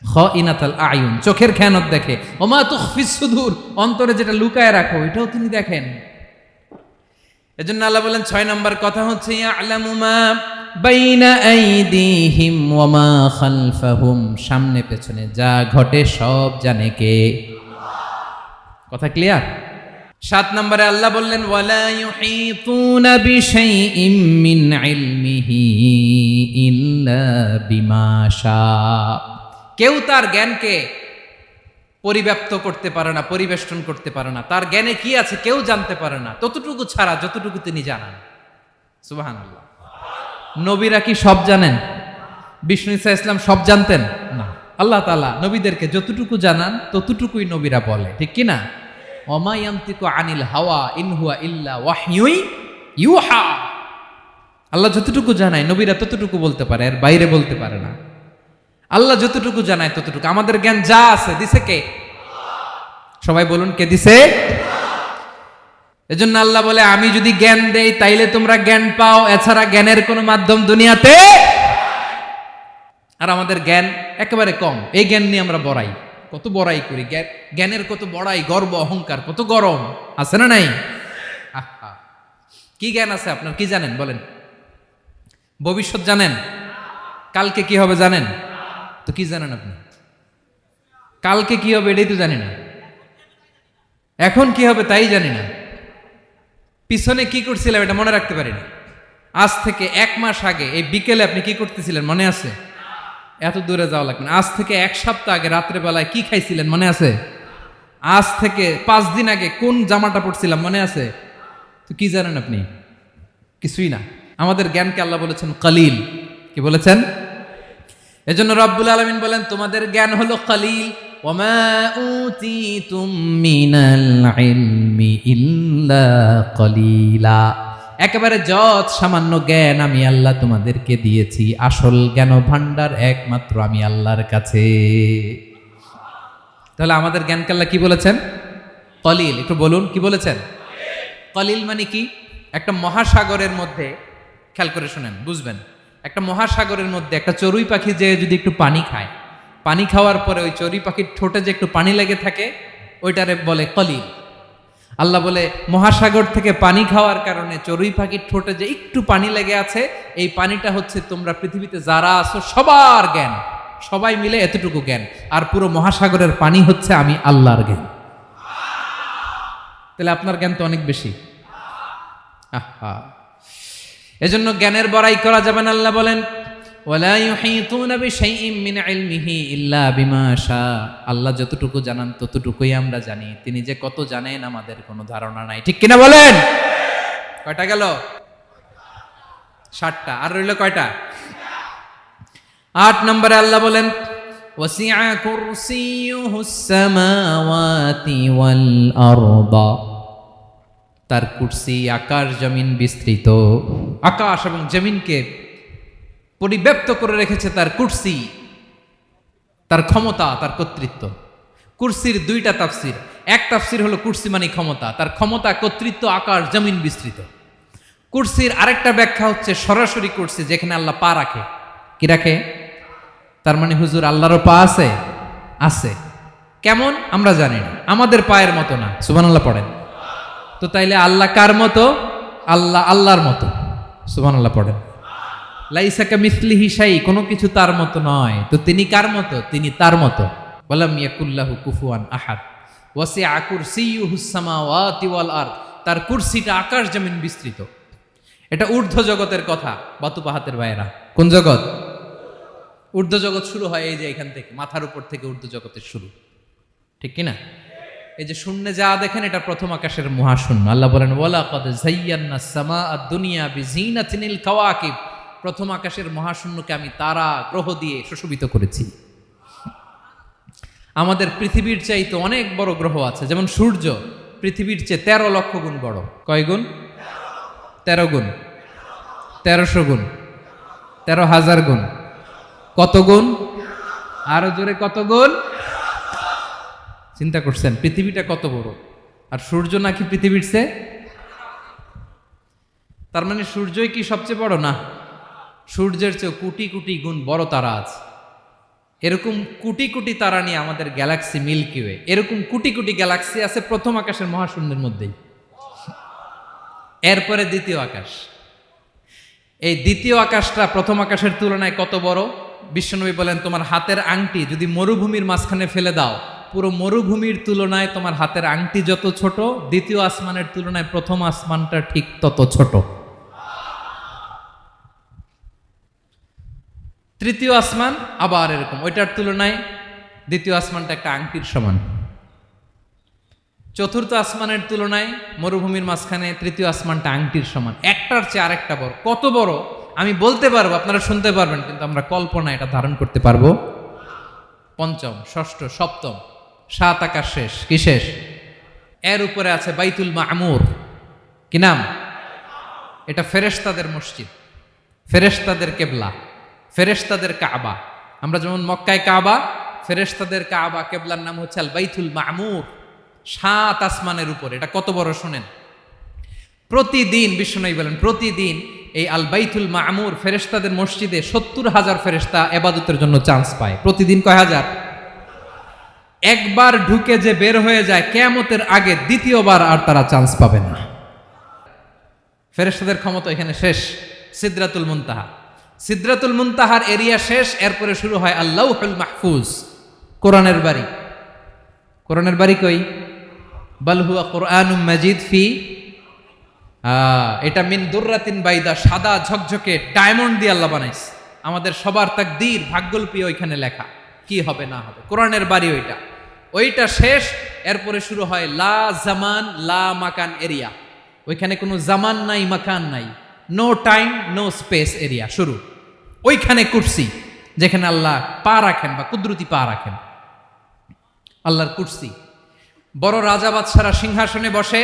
খাইনাতাল আয়ুন, চোখের খেয়ানত দেখে। ওয়া মা তুখফিস সুদূর, অন্তরে যেটা লুকায় রাখো ওইটাও তিনি দেখেন। এজন্য আল্লাহ বলেন 6 নম্বর কথা হচ্ছে ইয়ালামু মা বাইনা আইদিহিম ওয়া মা খালফাহুম, সামনে পেছনে যা ঘটে সব জানে কে? কথা ক্লিয়ার? 7 নম্বরে আল্লাহ বললেন ওয়ালা ইউহিতুনা বিশাইইম মিন ইলমিহি ইল্লা বিমা শা। কেউ তার জ্ঞানকে পরিব্যাপ্ত করতে পারে না, পরিবেষ্টন করতে পারে না। তার জ্ঞানে কি আছে কেউ জানতে পারে না, ততটুকু ছাড়া যতটুকু তিনি জানান। সুবহানাল্লাহ। নবীরা কি সব জানেন? বিষ্ণু ঈসা ইসলাম সব জানতেন না। আল্লাহ তাআলা নবীদেরকে যতটুকু জানান ততটুকুই নবীরা বলে, ঠিক কি না? ওমা ইয়ানতিকু আনিল হাওয়া ইন হুয়া ইল্লা ওয়াহয়ুই ইউহা। আল্লাহ যতটুকু জানায় নবীরা ততটুকু বলতে পারে, এর বাইরে বলতে পারে না। আল্লাহ যতটুকু জানায় ততটুকু। আমাদের জ্ঞান যা আছে দিছে কে? সবাই বলুন, কে দিছে? এজন্য আল্লাহ বলে আমি যদি জ্ঞান দেই তাইলে তোমরা জ্ঞান পাও, এছাড়া জ্ঞানের কোনো মাধ্যম দুনিয়াতে। আর আমাদের জ্ঞান একেবারে কম। এই জ্ঞান নিয়ে আমরা বড়াই, কত বড়াই করি। জ্ঞানের কত বড়াই, গর্ব অহংকার, কত গরম আছে না নাই? আহা, কি জ্ঞান আছে আপনার? কি জানেন বলেন? ভবিষ্যৎ জানেন? কালকে কি হবে জানেন? তো কি জানেন আপনি? কালকে কি হবে এটাই তো জানি না, এখন কি হবে তাই জানি না, পিছনে কি করছিলাম এটা মনে রাখতে পারি না। আজ থেকে 1 মাস আগে এই বিকেলে আপনি কি করতেছিলেন মনে আছে? এত দূরে যাওয়া লাগবে না। আজ থেকে 1 সপ্তাহ আগে রাত্রে বেলায় কি খাইছিলেন মনে আছে? আজ থেকে 5 দিন আগে কোন জামাটা পড়ছিলাম মনে আছে? তো কি জানেন আপনি? কিছুই না। আমাদের জ্ঞানকে আল্লাহ বলেছেন কলিল। কি বলেছেন? এজন্য রব্বুল আলামিন বলেন তোমাদের জ্ঞান হলো কলিল। ওমা উতিতুম মিনাল ইলমি ইল্লা কলিলা। একেবারে যত সামান্য জ্ঞান আমি আল্লাহ তোমাদেরকে দিয়েছি। আসল জ্ঞান ভান্ডার একমাত্র আমি আল্লাহর কাছে। তাহলে আমাদের জ্ঞানকে আল্লাহ কি বলেছেন? কলিল। একটু বলুন কি বলেছেন? কলিল মানে কি? একটা মহাসাগরের মধ্যে, খেয়াল করে শুনেন বুঝবেন, একটা মহাসাগরের মধ্যে একটা চড়ুই পাখি যে যদি একটু পানি খায়, পানি খাওয়ার পরে ওই চড়ুই পাখির ঠোঁটে যে একটু পানি লেগে থাকে ওইটারে বলে কলিল। আল্লাহ বলে মহাসাগর থেকে পানি খাওয়ার কারণে চড়ুই পাখির ঠোঁটে যে একটু পানি লেগে আছে, এই পানিটা হচ্ছে তোমরা পৃথিবীতে যারা আছো সবার জ্ঞান, সবাই মিলে এতটুকু জ্ঞান। আর পুরো মহাসাগরের পানি হচ্ছে আমি আল্লাহর জ্ঞান। তাহলে আপনার জ্ঞান তো অনেক বেশি। আহা, এজন্য জ্ঞানের বড়াই করা যাবে না। আল্লাহ বলেন ওয়ালা ইউহিতুনা বিশাইইম মিন ইলমিহি ইল্লা বিমা শা। আল্লাহ যতটুকু জানান ততটুকুই আমরা জানি। তিনি যে কত জানেন আমাদের কোনো ধারণা নাই, ঠিক কিনা বলেন? কয়টা গেল? 7টা। আর রইল কয়টা? 8 নম্বরে আল্লাহ বলেন ওয়াসিআ কুরসিয়ুহুস সামাওয়াতি ওয়াল আরদা। তার কুরসি আকাশ জমিন বিস্তৃত। আকাশ এবং জমিনকে পরিব্যাপ্ত করে রেখেছে তার কুরসি, তার ক্ষমতা, তার কর্তৃত্ব। কুরসির 2টা তাফসির। এক তাফসির হলো কুরসি মানে ক্ষমতা, তার ক্ষমতা, কর্তৃত্ব, আকাশ জমিন বিস্তৃত। কুরসির আরেকটা ব্যাখ্যা হচ্ছে সরাসরি কুরসি, যেখানে আল্লাহ পা রাখে। কি রাখে? তার মানে হুজুর আল্লাহরও পা আছে? আছে। কেমন আমরা জানি না, আমাদের পায়ের মতো না। সুবহানাল্লাহ পড়েন তো। তাইলে আল্লাহ কার মতো? আল্লাহ আল্লাহর মতো। সুবহানাল্লাহ পড়েন। লাইসা কামিসলিহি শাই, কোনো কিছু তার মতো নয়। তো তিনি কার মতো? তিনি তার মতো। ওয়ালাম ইয়াকুল্লাহু কুফুয়ান আহাদ। ওয়াসিআ কুরসিয়ুহুস সামাওয়াতি ওয়াল আরদ। তার কুরসিটা আকাশ জমিন বিস্তৃত। এটা ঊর্ধ্ব জগতের কথা বাতুপাহাতের ভাইয়েরা। কোন জগৎ? ঊর্ধ্ব জগৎ শুরু হয় এই যে এখান থেকে, মাথার উপর থেকে ঊর্ধ্ব জগতের শুরু, ঠিক কিনা? এই যে শূন্যে যা দেখেন এটা প্রথম আকাশের মহাশূন্য। আল্লাহ বলেন ওয়ালাকাদ যায়্যানাস সামাআদ দুনিয়া বিজিনাতিল কাওয়াকিব। প্রথম আকাশের মহাশূন্যকে আমি তারা গ্রহ দিয়ে সুশোভিত করেছি। আমাদের পৃথিবীর চাইতে অনেক বড় গ্রহ আছে, যেমন সূর্য পৃথিবীর চেয়ে 13 লক্ষ গুণ বড়। কয় গুণ? 13 গুণ, 1300 গুণ, 13,000 গুণ। কত গুণ? আরো জোরে কত গুণ? চিন্তা করছেন পৃথিবীটা কত বড়, আর সূর্য নাকি পৃথিবীর চেয়ে? তার মানে সূর্যই কি সবচেয়ে বড়? না, সূর্যের চেয়ে কোটি কোটি গুণ বড় তারা আছে। এরকম কোটি কোটি তারা নিয়ে আমাদের গ্যালাক্সি মিল্কি ওয়ে। এরকম কোটি কোটি গ্যালাক্সি আছে প্রথম আকাশের মহাশূন্যের মধ্যেই। এরপরে দ্বিতীয় আকাশ। এই দ্বিতীয় আকাশটা প্রথম আকাশের তুলনায় কত বড়? বিশ্বনবী বলেন তোমার হাতের আংটি যদি মরুভূমির মাঝখানে ফেলে দাও পুরো মরুভূমির তুলনায় তোমার হাতের আংটি যত ছোট, দ্বিতীয় আসমানের তুলনায় প্রথম আসমানটা ঠিক তত ছোট। তৃতীয় আসমান আবার এরকম, ওইটার তুলনায় দ্বিতীয় আসমানটা একটা আংটির সমান। চতুর্থ আসমানের তুলনায় মরুভূমির মাঝখানে তৃতীয় আসমানটা আংটির সমান। একটার চেয়ে আরেকটা বড়। কত বড় আমি বলতে পারবো, আপনারা শুনতে পারবেন, কিন্তু আমরা কল্পনা এটা ধারণ করতে পারবো। পঞ্চম, ষষ্ঠ, সপ্তম, সাত আকাশ শেষ। কি শেষ? এর উপরে আছে বাইতুল মামুর। কি নাম? এটা ফেরেশতাদের মসজিদ, ফেরেশতাদের কেবলা, ফেরেশতাদের কাবা। আমরা যেমন মক্কায় কাবা, ফেরেশতাদের কাবা কেবলার নাম হচ্ছে আল বাইতুল মামুর। সাত আসমানের উপরে। এটা কত বড় শোনেন। প্রতিদিন বিশ্বনবী বলেন, প্রতিদিন এই আল বাইতুল মামুর ফেরেশতাদের মসজিদে 70,000 ফেরেশতা ইবাদতের জন্য চান্স পায়। প্রতিদিন কয় হাজার? একবার ঢুকে যে বের হয়ে যায় কিয়ামতের আগে দ্বিতীয়বার আর তারা চান্স পাবে না। ফেরেশতাদের ক্ষমতা এখানে শেষ। সিদরাতুল মুনতাহা, সিদরাতুল মুনতাহার এরিয়া শেষ। এরপরে শুরু হয় আল্লাহুল মাহফুজ, কোরআনের বাড়ি। কোরআনের বাড়ি কই? বাল হুয়া কুরআনুম মাজিদ ফি, এটা মিন দুররাতিন বাইদা, সাদা ঝকঝকে ডায়মন্ড দিয়ে আল্লাহ বানাইছে। আমাদের সবার তাকদীর, ভাগ্যলিপি ওইখানে লেখা, কি হবে না হবে। কোরআনের বাড়ি ওইটা। ওইটা শেষ। এরপরে শুরু হয় লা জামান লা মাকান এরিয়া। ওইখানে কোনো জামান নাই, মাকান নাই, no time no space area শুরু। ওইখানে কুরসি, যেখানে আল্লাহ পা রাখেন বা কুদরতি পা রাখেন, আল্লাহর কুরসি। বড় রাজা বাদশারা সিংহাসনে বসে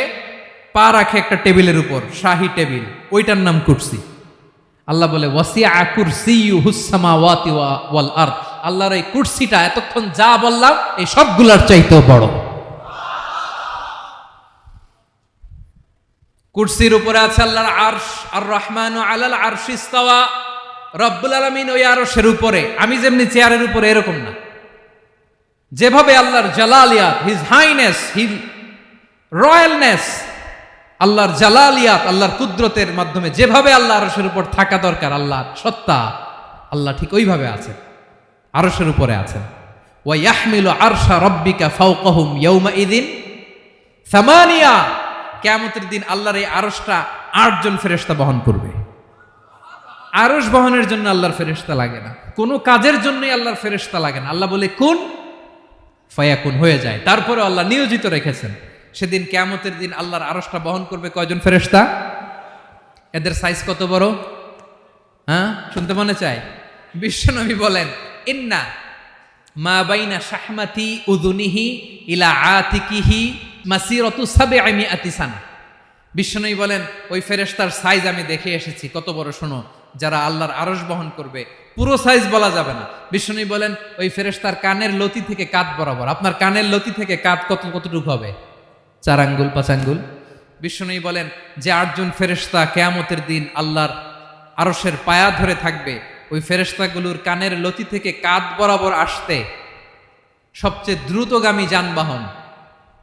পা রাখে একটা টেবিলের উপর, শাহী টেবিল, ওইটার নাম কুরসি। আল্লাহ বলে ওয়াসিআ কুরসিয়ুহুস সামাওয়াতি ওয়াল আরদ। আল্লাহর এই কুরসিটা এতক্ষণ যা বললাম এই সবগুলোর চাইতেও বড়। কুরসির উপরে আছে আল্লাহর আরশ। আর রহমানু আলাল আরশি ইস্তাওয়া। রব্বুল আলামিন ওই আরশের উপরে। আমি যেমনি চেয়ারের উপরে এরকম না। যেভাবে আল্লাহর জালালিয়াত, হিজ হাইনেস, হিজ রয়্যালনেস, আল্লাহর জালালিয়াত, আল্লাহর কুদরতের মাধ্যমে যেভাবে আল্লাহ আরশের উপর থাকা দরকার, আল্লাহর সত্তা, আল্লাহ ঠিক ওইভাবে আছেন, আরশের উপরে আছেন। ওয়া ইয়াহমিলু আরশা রাব্বিকা ফাওকাহুম ইয়াউমাইযিন সামানিয়া। কিয়ামতের দিন আল্লাহর এই আরশটা 8 জন ফেরেশতা বহন করবে। আরশ বহনের জন্য আল্লাহর ফেরেশতা লাগে না, কোনো কাজের জন্যই আল্লাহর ফেরেশতা লাগে না। আল্লাহ বলে কুন ফায়াকুন, হয়ে যায়। তারপরে আল্লাহ নিয়োজিত রেখেছেন। সেদিন কিয়ামতের দিন আল্লাহর আরশটা বহন করবে কয়জন ফেরেশতা? এদের সাইজ কত বড়? হ্যাঁ, শুনতে মনে চায়? বিশ্বনবী বলেন ইন্না মা বাইনা শাহমাতি উযুনিহি ইলা আতিকিহি মাসিরাতু 700 সানা। বিশ্বনবী বলেন ওই ফেরেশতার সাইজ আমি দেখে এসেছি। কত বড় শোনো, যারা আল্লাহর আরশ বহন করবে। পুরো সাইজ বলা যাবে না। বিশ্বনবী বলেন ওই ফেরেশতার কানের লতি থেকে কাঁধ বরাবর। আপনার কানের লতি থেকে কাঁধ কতটুকু হবে? 4 আঙ্গুল 5 আঙ্গুল। বিশ্বনবী বলেন যে 8 জন ফেরেশতা কিয়ামতের দিন আল্লাহর আরশের পায়া ধরে থাকবে, ওই ফেরেশতাগুলোর কানের লতি থেকে কাঁধ বরাবর আসতে সবচেয়ে দ্রুতগামী যানবাহন,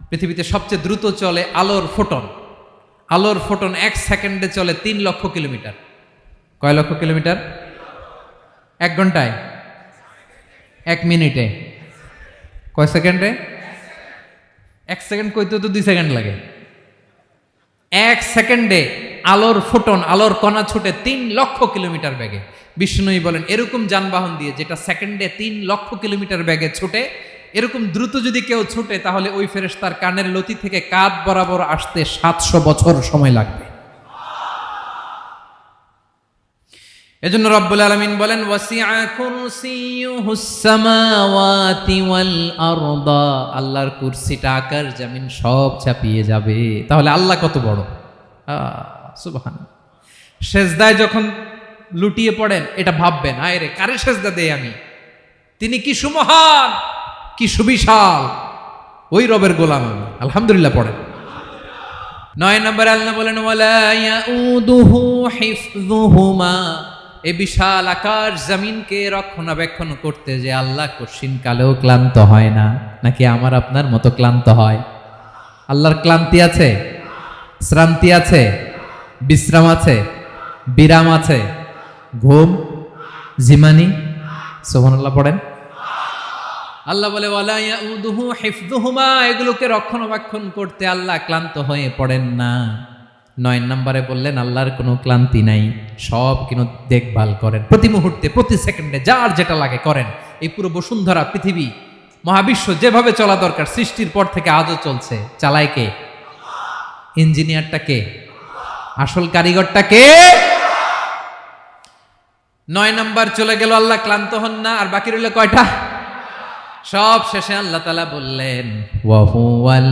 পৃথিবীতে সবচেয়ে দ্রুত চলে আলোর ফোটন। আলোর ফোটন 1 সেকেন্ডে চলে 3 লক্ষ কিলোমিটার। কয় লক্ষ কিলোমিটার? 1 ঘন্টায়? 1 মিনিটে? কয় সেকেন্ডে? 1 সেকেন্ড কইতে তো 2 সেকেন্ড লাগে। 1 সেকেন্ডে আলোর ফোটন, আলোর কণা ছুটে 3 লক্ষ কিলোমিটার বেগে। বিষ্ণুই বলেন এরকম যানবাহন দিয়ে, যেটা সেকেন্ডে 3 লক্ষ কিলোমিটার বেগে ছুটে, এরকম দ্রুত যদি কেউ ছুটে, তাহলে ওই ফেরেশতার কানের লতি থেকে কাঁধ বরাবর আসতে 700 বছর সময় লাগবে। এজন্য রব্বুল আলামিন বলেন ওয়াসিআ কুরসিয়ুহুস সামাওয়াতি ওয়াল আরদা। আল্লাহর কুরসিটা আকাশ জমিন সব চাপিয়ে যাবে। তাহলে আল্লাহ কত বড়! সুবহানাল্লাহ। সেজদায় যখন লুটিয়ে পড়েন এটা ভাববেন, আয় রে কারে সেজদা দেই আমি, তিনি কি সুমহান, কি সুবিশাল, ওই রবের গোলাম আমি। আলহামদুলিল্লাহ পড়েন। 9 নম্বরে আল্লাহ বলেন ওয়ালা ইয়াউদুহু হিফযুহুমা। এই বিশাল আকাশ জমিনকে রক্ষণাবেক্ষণ করতে যে আল্লাহ কঠিন কালেও ক্লান্ত হয় না। নাকি আমার আপনার মতো ক্লান্ত হয়? আল্লাহর ক্লান্তি আছে? শ্রান্তি আছে? বিশ্রাম আছে? বিরাম আছে? ঘুম, জিমানি? সুবহানাল্লাহ পড়েন। আল্লাহ বলে ওয়ালা ইয়াউদুহু হিফযুহুমা, এগুলোকে রক্ষণাবেক্ষণ করতে আল্লাহ ক্লান্ত হয়ে পড়েন না। 9 নম্বরে বললেন আল্লাহর কোনো ক্লান্তি নাই, সব কিন্তু দেখভাল করেন, প্রতি মুহূর্তে প্রতি সেকেন্ডে যার যেটা লাগে করেন। এই পুরো বসুন্ধরা পৃথিবী মহাবিশ্ব যেভাবে চলা দরকার সৃষ্টির পর থেকে আজও চলছে, চালায় কে? ইঞ্জিনিয়ারটা কে? আসল কারিগরটা কে? 9 নাম্বার চলে গেল, আল্লাহ ক্লান্ত হন না। আর বাকি রইল কয়টা? সব শেষে আল্লাহ তাআলা বললেন ওয়া হুয়াল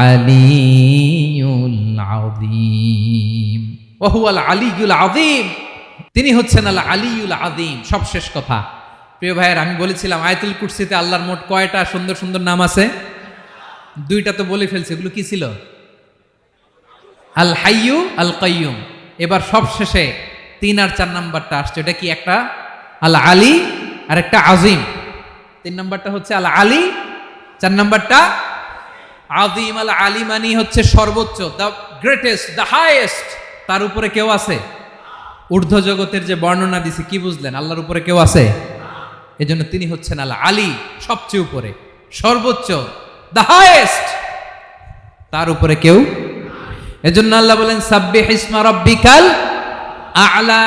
আলিয়ুল আযীম, ওয়া হুয়াল আলিয়ুল আযীম, তিনি হচ্ছেন আল আলিয়ুল আযীম। সব শেষ কথা। প্রিয় ভাইয়ের, আমি বলেছিলাম আয়াতুল কুরসিতে আল্লাহর মোট কয়টা সুন্দর সুন্দর নাম আছে? 2টা তো বলে ফেলছে। এগুলো কি ছিল? আল হাইয়ু, আল কাইয়ুম। এবার সব শেষে 3 আর 4 নাম্বারটা আসছে। এটা কি? একটা আল আলী আর একটা আজিম। 3 নাম্বারটা হচ্ছে আল আলী, 4 নাম্বারটা আযীম। আল আলী মানে হচ্ছে সর্বোচ্চ, দ্য গ্রেটেস্ট, দ্য হাইয়েস্ট। তার উপরে কেউ আছে? ঊর্ধ্ব জগতের যে বর্ণনা দিছি, কি বুঝলেন? আল্লাহর উপরে কেউ আছে? এজন্য তিনি হচ্ছেন আল আলী, সবচেয়ে উপরে, সর্বোচ্চ, দ্য হাইয়েস্ট। তার উপরে কেউ। এজন্য আল্লাহ বলেন সাব্বিহ ইসমা রাব্বিকাল আ'লা।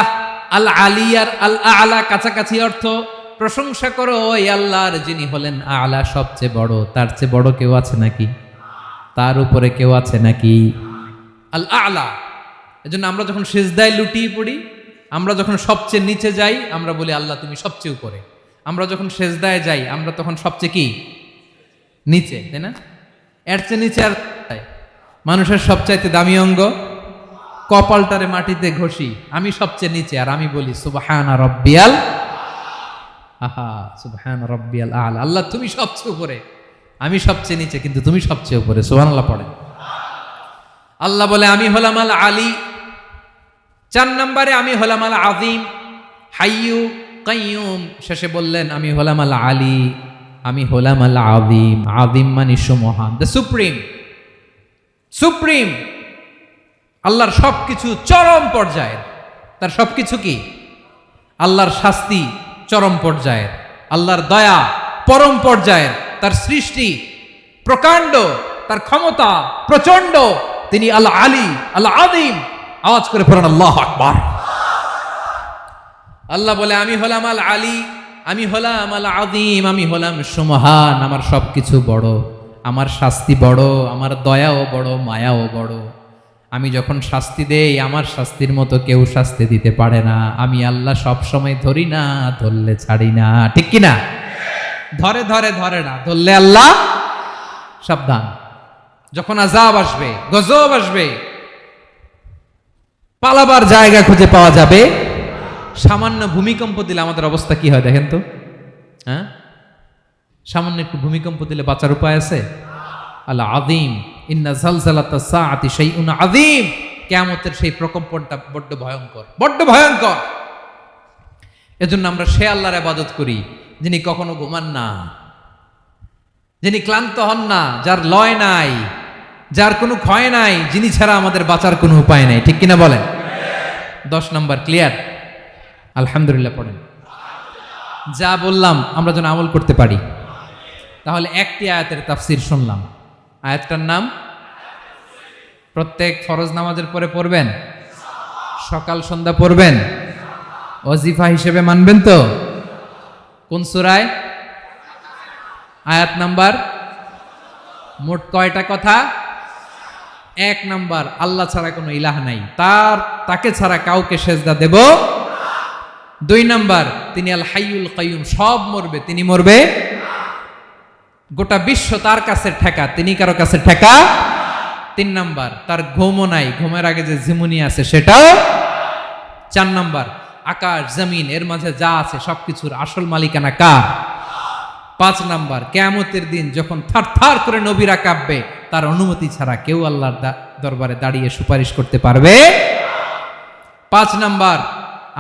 আল আলিয়ার আল আ'লা কাছাকাছি অর্থ প্রশংসা করো ওই আল্লাহর যিনি হলেন আ'লা, সবচেয়ে বড়। তার চেয়ে বড় কেউ আছে নাকি? তার উপরে কেউ আছে নাকি? আল আ'লা। এজন্য আমরা যখন সিজদায় লুটিয়ে পড়ি, আমরা যখন সবচেয়ে নিচে যাই, আমরা বলি আল্লাহ তুমি সবচেয়ে উপরে। আমরা যখন সিজদায় যাই, আমরা তখন সবচেয়ে কি? নিচে, তাই না? এর চেয়ে নিচে আর মানুষের সবচাইতে দামি অঙ্গ কপালটারে মাটিতে ঘষি, আমি সবচেয়ে নিচে, আর আমি বলি সুবহানা রাব্বিয়াল আহা, সুবহানা রাব্বিয়াল আ'লা। আল্লাহ তুমি সবচেয়ে উপরে, আমি সবচেয়ে নিচে, কিন্তু তুমি সবচেয়ে উপরে। সুবহানাল্লাহ পড়েন। আল্লাহ বলে আমি হলাম আল আলী। 4 নম্বরে আমি হলাম আল আযীম, হাইয়ু কাইয়ুম। শেষে বললেন আমি হলাম আল আলী, আমি হলাম আল আযীম। আযীম মানে সুমহান, দ্য সুপ্রিম। সুপ্রিম। আল্লাহর সবকিছু চরম পর্যায়ের। তার সবকিছু কি? আল্লাহর শাস্তি চরম পর্যায়ের, আল্লাহর দয়া পরম পর্যায়ের, তার সৃষ্টি প্রকাণ্ড, তার ক্ষমতা প্রচন্ড। তিনি আল আলী, আল আযীম। আওয়াজ করে পড়েন আল্লাহু আকবার। আল্লাহ বলে আমি হলাম আল আলী, আমি হলাম আল আযীম, আমি হলাম সুমহান। আমার সবকিছু বড়, আমার শাস্তি বড়, আমার দয়াও বড়, মায়াও বড়। আমি যখন শাস্তি দেই, আমার শাস্তির মতো কেউ শাস্তি দিতে পারে না। আমি আল্লাহ সব সময় ধরি না, ধরলে ছাড়ি না। ঠিক কি না? ধরে ধরে ধরে না, ধরলে আল্লাহ সাবধান। যখন আযাব আসবে, গজব আসবে, পালাবার জায়গা খুঁজে পাওয়া যাবে। সামান্য ভূমিকম্প দিলে আমাদের অবস্থা কি হয় দেখেন তো? হ্যাঁ, সামান্য একটু ভূমিকম্প দিলে বাঁচার উপায় আছে? আল আযীম, ইন্না জালজালাতাস সাআতি শাইউন আযীম। কিয়ামতের সেই প্রকম্পনটা বড্ড ভয়ঙ্কর, বড্ড ভয়ঙ্কর। এজন্য আমরা সে আল্লাহর ইবাদত করি যিনি কখনো ঘুমান না, যিনি ক্লান্ত হন না, যার লয় নাই, যার কোনো ক্ষয় নাই, যিনি ছাড়া আমাদের বাঁচার কোনো উপায় নাই। ঠিক কিনা বলেন? 10 নম্বর ক্লিয়ার? আলহামদুলিল্লাহ পড়েন। যা বললাম আমরা যেন আমল করতে পারি। তাহলে একটি আয়াতের তাফসীর শুনলাম। আয়াতটার নাম প্রত্যেক ফরজ নামাজের পরে পড়বেন, সকাল সন্ধ্যা পড়বেন, ওয়াজিফা হিসেবে মানবেন তো? কোন সূরায়? আয়াত নাম্বার। মোট কয়টা কথা? 1 নাম্বার, আল্লাহ ছাড়া কোনো ইলাহ নাই, তাকে ছাড়া কাউকে সেজদা দেব। 2 নাম্বার, তিনি আল হাইয়ুল কাইয়ুম, সব মরবে, তিনি মরবে। গোটা বিশ্ব তার কাছে ঠেকা, তিনি কারো কাছে ঠেকা। 3 নাম্বার, তার ঘুমও নাই, ঘুমের আগে যে ঝিমুনি আছে সেটাও। 4 নাম্বার, আকাশ জমিন এর মাঝে যা আছে সবকিছুর আসল মালিকানা কার? 5 নাম্বার, কিয়ামতের দিন যখন থারথার করে নবীরা কাঁপবে, তার অনুমতি ছাড়া কেউ আল্লাহর দরবারে দাঁড়িয়ে সুপারিশ করতে পারবে। 5 নাম্বার,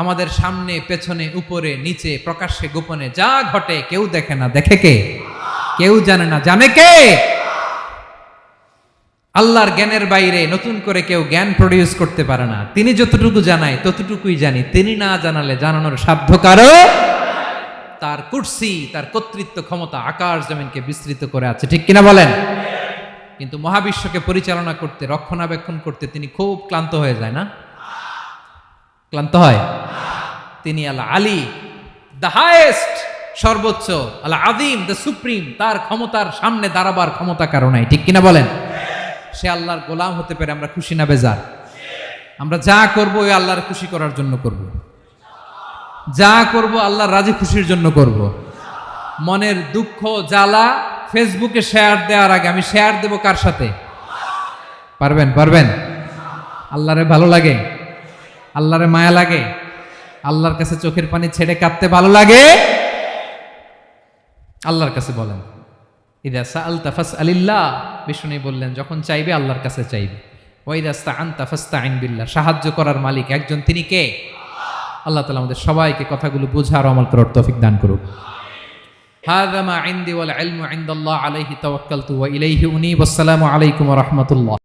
আমাদের সামনে পেছনে উপরে নিচে প্রকাশ্যে গোপনে যা ঘটে কেউ দেখে না, দেখে কে? কেউ জানে না, জানে কে? আল্লাহর জ্ঞানের বাইরে নতুন করে কেউ জ্ঞান প্রডিউস করতে পারে না। তিনি যতটুকু জানায় ততটুকুই জানি, তিনি না জানালে জানানোর সাধ্য কারো। তার কুরসি, তার কর্তৃত্ব ক্ষমতা আকাশ জমিনকে বিস্তৃত করে আছে, ঠিক কিনা বলেন? কিন্তু মহাবিশ্বকে পরিচালনা করতে, রক্ষণাবেক্ষণ করতে তিনি খুব ক্লান্ত হয়ে যায় না? ক্লান্ত হয়? তিনি আল আলী, দ্য হাইয়েস্ট, সর্বোচ্চ, আল আযীম, দ্য সুপ্রিম, তার ক্ষমতার সামনে দাঁড়াবার ক্ষমতা কারো নাই, ঠিক কিনা বলেন? সে আল্লাহর গোলাম হতে পেরে আমরা খুশি না বেজার? আমরা যা করব ওই আল্লাহর খুশি করার জন্য করব, যা করব আল্লাহর রাজি খুশির জন্য করব। মনের দুঃখ জ্বালা ফেসবুকে শেয়ার দেওয়ার আগে আমি শেয়ার দেব কার সাথে? পারবেন? পারবেন? আল্লাহরে ভালো লাগে? আল্লাহরে মায়া লাগে? আল্লাহর কাছে চোখের পানি ছেড়ে কাঁদতে ভালো লাগে? আল্লাহর কাছে বলেন, ইদা সাআলতা ফাসআলিল্লাহ, বিষ্ণু বললেন যখন চাইবে আল্লাহর কাছে চাইবে। ওয়া ইদা ইসতাআনতা ফাসতাইন বিল্লাহ, সাহায্য করার মালিক একজন, তিনি কে? আল্লাহ তাআলা আমাদের সবাইকে কথাগুলো বোঝার আমল করার তৌফিক দান করুক। হাযা মা ইনদি ওয়াল ইলমু ইনদাল্লাহ আলাইহি তাওয়াক্কালতু ওয়া ইলাইহি উনীব। আসসালামু আলাইকুম ওয়া রাহমাতুল্লাহ।